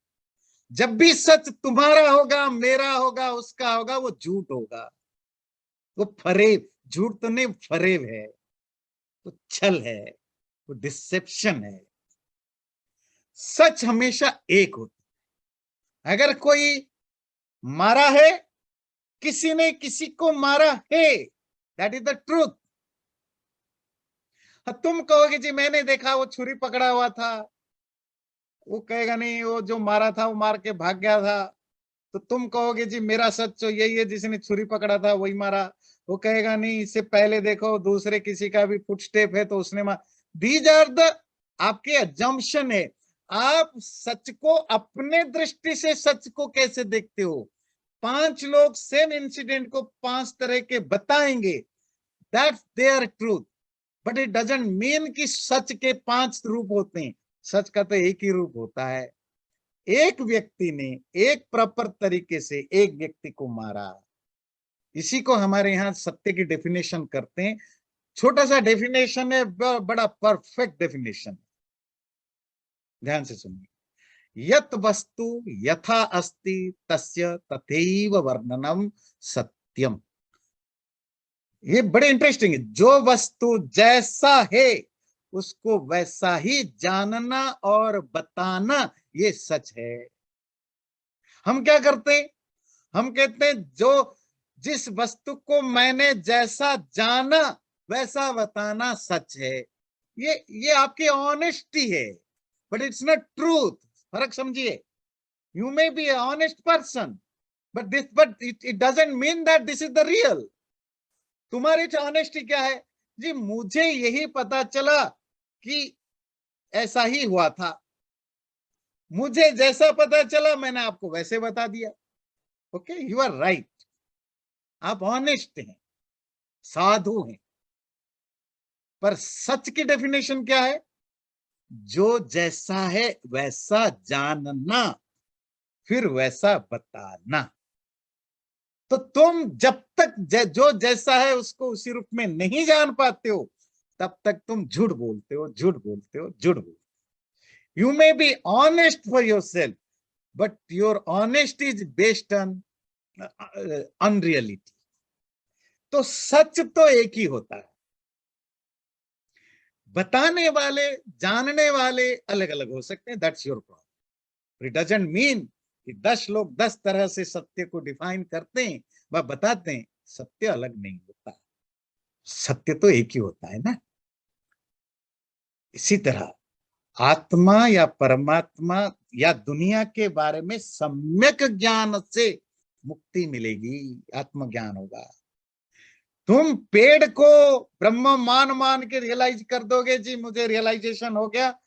[SPEAKER 1] जब भी सच तुम्हारा होगा, मेरा होगा, उसका होगा, वो झूठ होगा, वो फरेब, झूठ तो नहीं फरेब है, वो छल है, वो डिसेप्शन है। सच हमेशा एक होता है। अगर कोई मारा है, किसी ने किसी को मारा है, दैट इज द ट्रूथ। तुम कहोगे जी मैंने देखा वो छुरी पकड़ा हुआ था, वो कहेगा नहीं वो जो मारा था वो मार के भाग गया था। तो तुम कहोगे जी मेरा सच तो यही है, जिसने छुरी पकड़ा था वही मारा। वो कहेगा नहीं इससे पहले देखो दूसरे किसी का भी फुटस्टेप है तो उसने मार। दीज आर द आपके अजम्पशन है। आप सच को अपने दृष्टि से सच को कैसे देखते हो? 5 लोग सेम इंसिडेंट को 5 तरह के बताएंगे, that's their truth. But it doesn't mean कि सच के 5 रूप होते हैं। सच का तो एक ही रूप होता है। एक व्यक्ति ने एक प्रॉपर तरीके से एक व्यक्ति को मारा, इसी को हमारे यहाँ सत्य की डेफिनेशन करते हैं। छोटा सा डेफिनेशन है, बड़ा परफेक्ट डेफिनेशन। ध्यान से सुनिए। यत वस्तु यथा अस्ति तस्य तथैव वर्णनम सत्यम। ये बड़े इंटरेस्टिंग है। जो वस्तु जैसा है उसको वैसा ही जानना और बताना, ये सच है। हम क्या करते हैं? हम कहते हैं जो जिस वस्तु को मैंने जैसा जाना वैसा बताना सच है। ये आपकी ऑनेस्टी है, बट इट्स नॉट ट्रूथ। फर्क समझिए। You may be A honest person, but it doesn't mean that this is the real. तुम्हारी ऑनेस्टी क्या है? जी मुझे यही पता चला कि ऐसा ही हुआ था, मुझे जैसा पता चला मैंने आपको वैसे बता दिया। Okay, you are right. आप ऑनेस्ट हैं, साधु हैं। पर सच की डेफिनेशन क्या है? जो जैसा है वैसा जानना, फिर वैसा बताना। तो तुम जब तक जो जैसा है उसको उसी रूप में नहीं जान पाते हो, तब तक तुम झूठ बोलते हो, झूठ बोलते हो, झूठ बोलते हो। You may be honest for your self, but your honesty is based on unreality. तो सच तो एक ही होता है, बताने वाले जानने वाले अलग अलग हो सकते हैं, that's your problem. It doesn't mean कि 10 लोग 10 तरह से सत्य को डिफाइन करते हैं व बताते हैं। सत्य अलग नहीं होता, सत्य तो एक ही होता है ना। इसी तरह आत्मा या परमात्मा या दुनिया के बारे में सम्यक ज्ञान से मुक्ति मिलेगी, आत्मज्ञान होगा। तुम पेड़ को ब्रह्म मान मान के रियलाइज कर दोगे, जी मुझे रियलाइजेशन हो गया,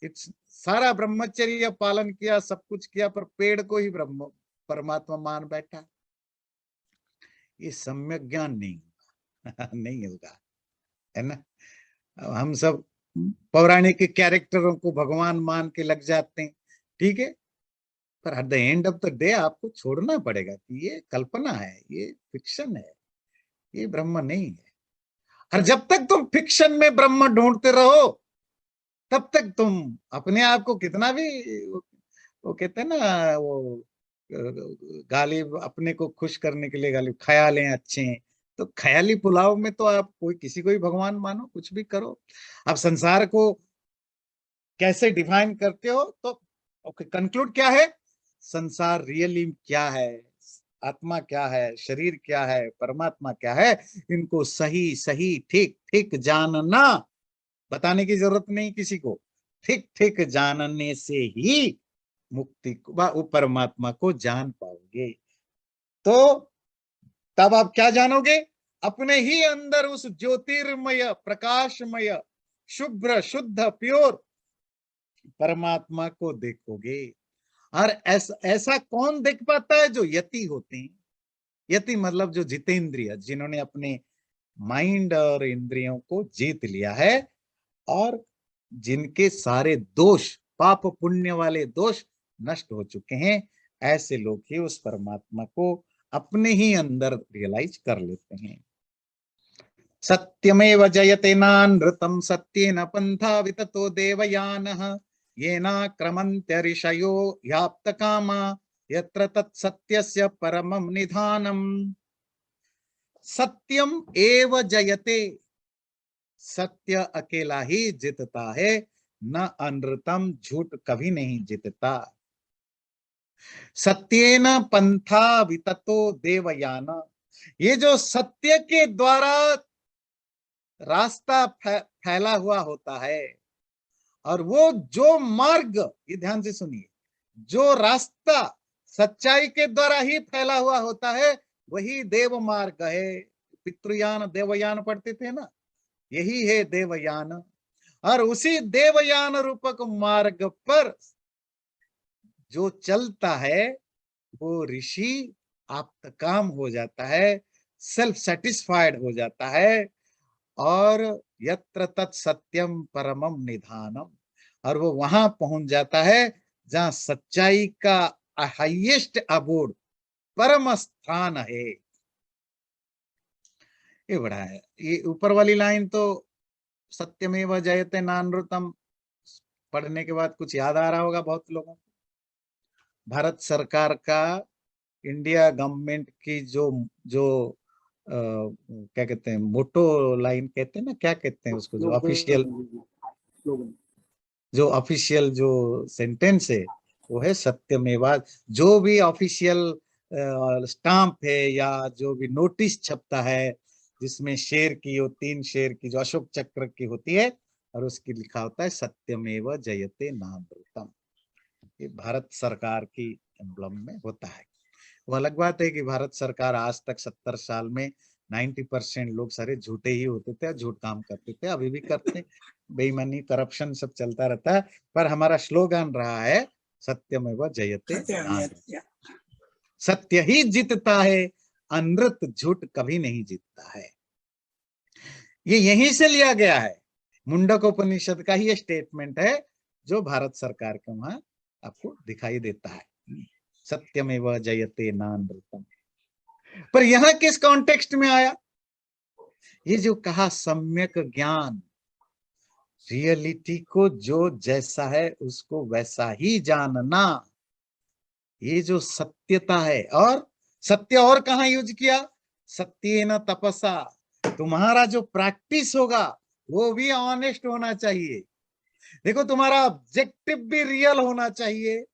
[SPEAKER 1] इट्स सारा ब्रह्मचर्य पालन किया, सब कुछ किया, पर पेड़ को ही ब्रह्म परमात्मा मान बैठा। ये सम्यक ज्ञान नहीं होगा। नहीं होगा, है ना। हम सब पौराणिक कैरेक्टरों को भगवान मान के लग जाते हैं, ठीक है। पर at the end of the day आपको छोड़ना पड़ेगा कि ये कल्पना है, ये फिक्शन है, ये ब्रह्म नहीं है। और जब तक तुम फिक्शन में ब्रह्म ढूंढते रहो, तब तक तुम अपने आप को कितना भी वो कहते हैं ना, वो गालिब अपने को खुश करने के लिए गालिब ख्याल हैं अच्छे हैं। तो ख्याली पुलाव में तो आप कोई किसी को भी भगवान मानो, कुछ भी करो। आप संसार को कैसे डिफाइन करते हो? तो ओके, कंक्लूड क्या है? संसार रियली क्या है, आत्मा क्या है, शरीर क्या है, परमात्मा क्या है, इनको सही सही ठीक ठीक जानना। बताने की जरूरत नहीं किसी को। ठीक ठीक जानने से ही मुक्ति को वो परमात्मा को जान पाओगे। तो तब आप क्या जानोगे? अपने ही अंदर उस ज्योतिर्मय प्रकाशमय शुभ्र शुद्ध प्योर परमात्मा को देखोगे। और ऐसा कौन देख पाता है? जो यति होते हैं। यति मतलब जो जितेंद्रिय, जिन्होंने अपने माइंड और इंद्रियों को जीत लिया है, और जिनके सारे दोष, पाप पुण्य वाले दोष नष्ट हो चुके हैं, ऐसे लोग ही उस परमात्मा को अपने ही अंदर रियलाइज कर लेते हैं। सत्यमेव जयते नानृतं सत्येन पन्था विततो देवयानः येनाक्रमन्त्य ऋषयो ह्याप्तकामा यत्र तत् सत्यस्य परमं निधानम्। सत्यम एव जयते, सत्य अकेला ही जीतता है, न अनृतम, झूठ कभी नहीं जीतता। सत्येन पंथा विततो देवयान, ये जो सत्य के द्वारा रास्ता फैला हुआ होता है, और वो जो मार्ग, ये ध्यान से सुनिए, जो रास्ता सच्चाई के द्वारा ही फैला हुआ होता है वही देव मार्ग है। पितृयान देवयान पढ़ते थे ना, यही है देवयान। और उसी देवयान रूपक मार्ग पर जो चलता है वो ऋषि आप्तकाम हो जाता है, सेल्फ सेटिस्फाइड हो जाता है, और यत्र तत् सत्यम परमम निधानम, और वो वहां पहुंच जाता है जहां सच्चाई का हाईएस्ट अबोर्ड, परम स्थान है। ये बड़ा है। ये ऊपर वाली लाइन तो सत्यमेव जयते नानृतम पढ़ने के बाद कुछ याद आ रहा होगा बहुत लोगों को। भारत सरकार का, इंडिया गवर्नमेंट की जो जो क्या कहते हैं, मोटो लाइन कहते हैं ना, क्या कहते हैं उसको, जो ऑफिशियल, जो ऑफिशियल जो सेंटेंस है वो है सत्यमेवा। जो भी ऑफिशियल स्टाम्प है या जो भी नोटिस छपता है जिसमें शेर की, वो 3 शेर की जो अशोक चक्र की होती है, और उसकी लिखा होता है सत्यमेव जयते नानृतम, ये भारत सरकार की एम्ब्लम में होता है। वो अलग बात है कि भारत सरकार आज तक 70 साल में 90% लोग सारे झूठे ही होते थे, झूठ काम करते थे, अभी भी करते, बेईमानी करप्शन सब चलता रहता है, पर हमारा स्लोगन रहा है सत्यमेव जयते नानृतम। सत्य ही जीतता है, अनृत झूठ कभी नहीं जीतता है। ये यहीं से लिया गया है, मुंडकोपनिषद का ही स्टेटमेंट है जो भारत सरकार के वहां आपको दिखाई देता है, सत्यमेव जयते नानृतम। पर यहां किस कॉन्टेक्स्ट में आया? ये जो कहा सम्यक ज्ञान, रियलिटी को जो जैसा है उसको वैसा ही जानना, ये जो सत्यता है। और सत्य और कहां यूज किया? सत्येन तपसा, तुम्हारा जो प्रैक्टिस होगा वो भी ऑनेस्ट होना चाहिए। देखो, तुम्हारा ऑब्जेक्टिव भी रियल होना चाहिए,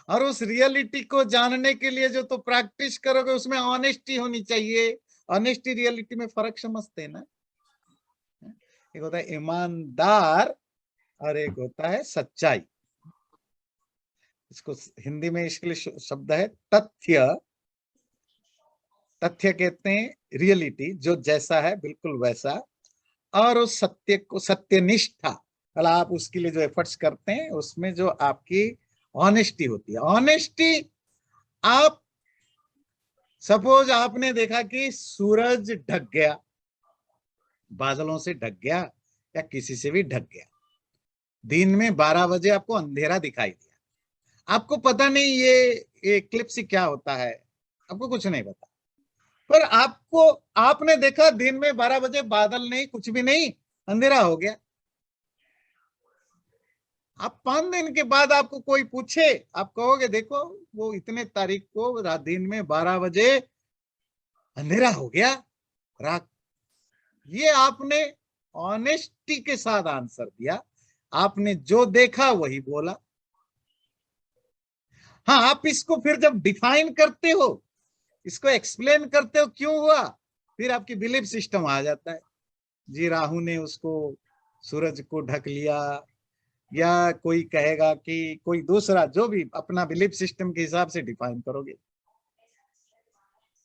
[SPEAKER 1] और उस रियलिटी को जानने के लिए जो तो प्रैक्टिस करोगे उसमें ऑनेस्टी होनी चाहिए। ऑनेस्टी रियलिटी में फर्क समझते हैं ना? एक होता है ईमानदार और एक होता है सच्चाई। इसको हिंदी में इसके लिए शब्द है तथ्य। तथ्य कहते हैं रियलिटी, जो जैसा है बिल्कुल वैसा, और उस सत्य को सत्यनिष्ठा, मतलब आप उसके लिए जो एफर्ट्स करते हैं उसमें जो आपकी ऑनेस्टी होती है। ऑनेस्टी, आप सपोज आपने देखा कि सूरज ढक गया, बादलों से ढक गया या किसी से भी ढक गया, दिन में 12 बजे आपको अंधेरा दिखाई दिया, आपको पता नहीं ये एक्लिप्स क्या होता है, आपको कुछ नहीं पता, पर आपको, आपने देखा दिन में 12 बजे बादल नहीं, कुछ भी नहीं, अंधेरा हो गया। आप 5 दिन के बाद आपको कोई पूछे, आप कहोगे देखो वो इतने तारीख को रात दिन में 12 बजे अंधेरा हो गया रात। ये आपने ऑनेस्टी के साथ आंसर दिया, आपने जो देखा वही बोला। हाँ, आप इसको फिर जब डिफाइन करते हो, इसको एक्सप्लेन करते हो क्यों हुआ, फिर आपकी बिलीफ सिस्टम आ जाता है। जी राहु ने उसको, सूरज को ढक लिया, या कोई कहेगा कि कोई दूसरा, जो भी अपना बिलीफ सिस्टम के हिसाब से डिफाइन करोगे।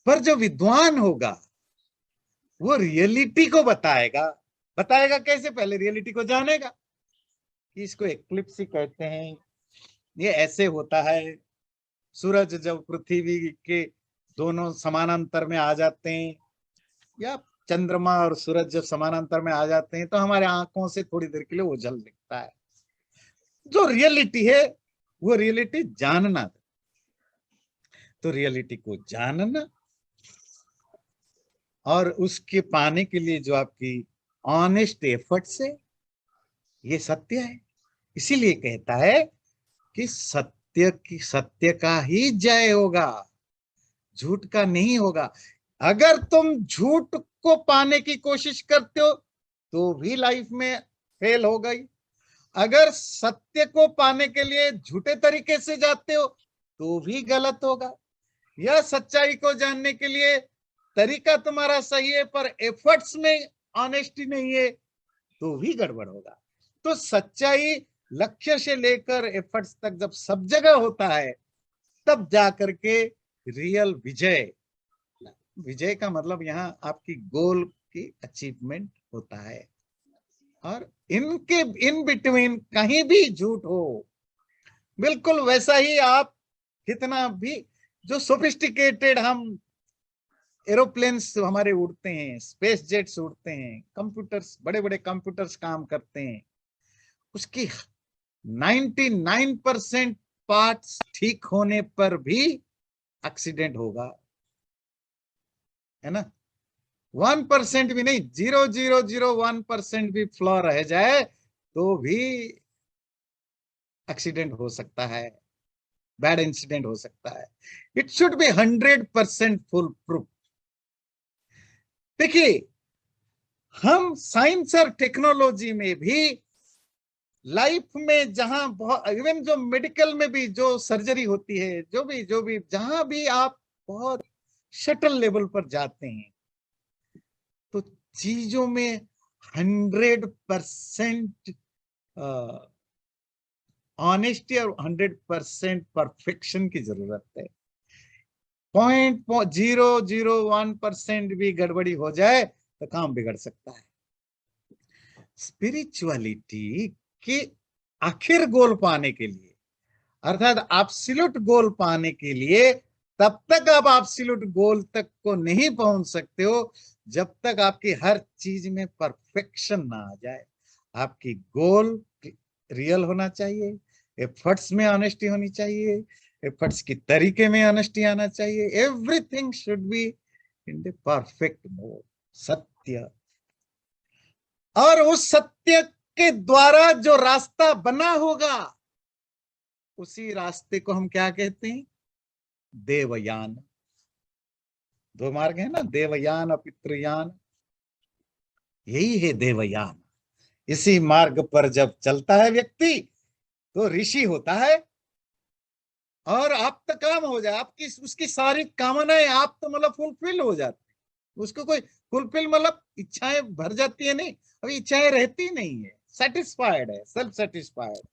[SPEAKER 1] पर जो विद्वान होगा वो रियलिटी को बताएगा। बताएगा कैसे? पहले रियलिटी को जानेगा कि इसको एक्लिप्स कहते हैं, ये ऐसे होता है। सूरज जब पृथ्वी के दोनों समानांतर में आ जाते हैं, या चंद्रमा और सूरज जब समानांतर में आ जाते हैं, तो हमारे आंखों से थोड़ी देर के लिए उजल दिखता है। जो रियलिटी है वो रियलिटी जानना, तो रियलिटी को जानना और उसके पाने के लिए जो आपकी ऑनेस्ट एफर्ट से, ये सत्य है। इसीलिए कहता है कि सत्य का ही जय होगा, झूठ का नहीं होगा। अगर तुम झूठ को पाने की कोशिश करते हो तो भी लाइफ में फेल हो गई। अगर सत्य को पाने के लिए झूठे तरीके से जाते हो तो भी गलत होगा। यह सच्चाई को जानने के लिए तरीका तुम्हारा सही है पर एफर्ट्स में ऑनेस्टी नहीं है तो भी गड़बड़ होगा। तो सच्चाई लक्ष्य से लेकर एफर्ट्स तक जब सब जगह होता है तब जाकर के रियल विजय, विजय का मतलब यहाँ आपकी गोल की अचीवमेंट होता है। और इनके इन बिटवीन कहीं भी झूठ हो, बिल्कुल वैसा ही आप कितना भी जो सोफिस्टिकेटेड हम एरोप्लेन्स हमारे उड़ते हैं, स्पेस जेट्स उड़ते हैं, कंप्यूटर्स, बड़े बड़े कंप्यूटर्स काम करते हैं, उसकी 99% पार्ट्स ठीक होने पर भी एक्सीडेंट होगा, है ना। 1% भी नहीं, 0.001% भी फ्लॉ रह जाए तो भी एक्सीडेंट हो सकता है, बैड इंसिडेंट हो सकता है। It should be 100% full proof. देखिए, हम साइंस और टेक्नोलॉजी में भी लाइफ में जहां बहुत, इवन जो मेडिकल में भी जो सर्जरी होती है, जो भी जहां भी आप बहुत शटल लेवल पर जाते हैं तो चीजों में 100% ऑनेस्टी और 100% परफेक्शन की जरूरत है। 0.001% भी गड़बड़ी हो जाए तो काम बिगड़ सकता है। स्पिरिचुअलिटी के आखिर गोल पाने के लिए, अर्थात एब्सोल्यूट गोल पाने के लिए, तब तक आप एब्सोल्यूट गोल तक को नहीं पहुंच सकते हो जब तक आपकी हर चीज में परफेक्शन ना आ जाए। आपकी गोल रियल होना चाहिए, एफर्ट्स में ऑनेस्टी होनी चाहिए, एफर्ट्स की तरीके में ऑनेस्टी आना चाहिए। Everything should be in the perfect mode, सत्य। और उस सत्य के द्वारा जो रास्ता बना होगा उसी रास्ते को हम क्या कहते हैं? देवयान। दो मार्ग है ना, देवयान और पितृयान, यही है देवयान। इसी मार्ग पर जब चलता है व्यक्ति तो ऋषि होता है और आप तक काम हो जाए, आपकी उसकी सारी कामनाएं आप तो मतलब फुलफिल हो जाती है। उसको कोई फुलफिल मतलब इच्छाएं भर जाती है नहीं, अभी इच्छाएं रहती नहीं है, सेटिस्फाइड है, सेल्फ सेटिस्फाइड।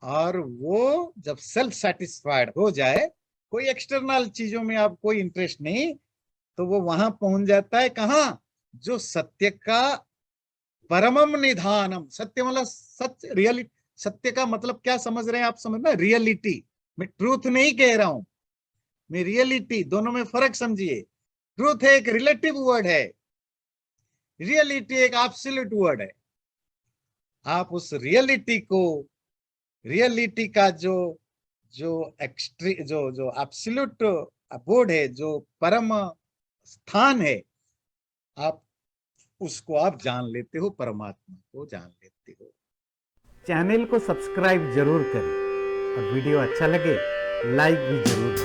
[SPEAKER 1] और वो जब सेल्फ सेटिस्फाइड हो जाए, कोई एक्सटर्नल चीजों में आप कोई इंटरेस्ट नहीं, तो वो वहां पहुंच जाता है कहां? जो सत्य का परमम निधानम, सत्य मतलब सत्य, रियलिटी। सत्य का मतलब क्या समझ रहे हैं आप? समझना, रियलिटी। मैं ट्रूथ नहीं कह रहा हूं, मैं रियलिटी, दोनों में फर्क समझिए। ट्रूथ है एक रिलेटिव वर्ड है, रियलिटी एक एब्सोल्यूट वर्ड है। आप उस रियलिटी को, रियलिटी का जो जो एक्सट्री जो जो एब्सोल्यूट बोर्ड है, जो परम स्थान है, आप उसको आप जान लेते हो, परमात्मा को जान लेते हो।
[SPEAKER 3] चैनल को सब्सक्राइब जरूर करें और वीडियो अच्छा लगे लाइक भी जरूर करें।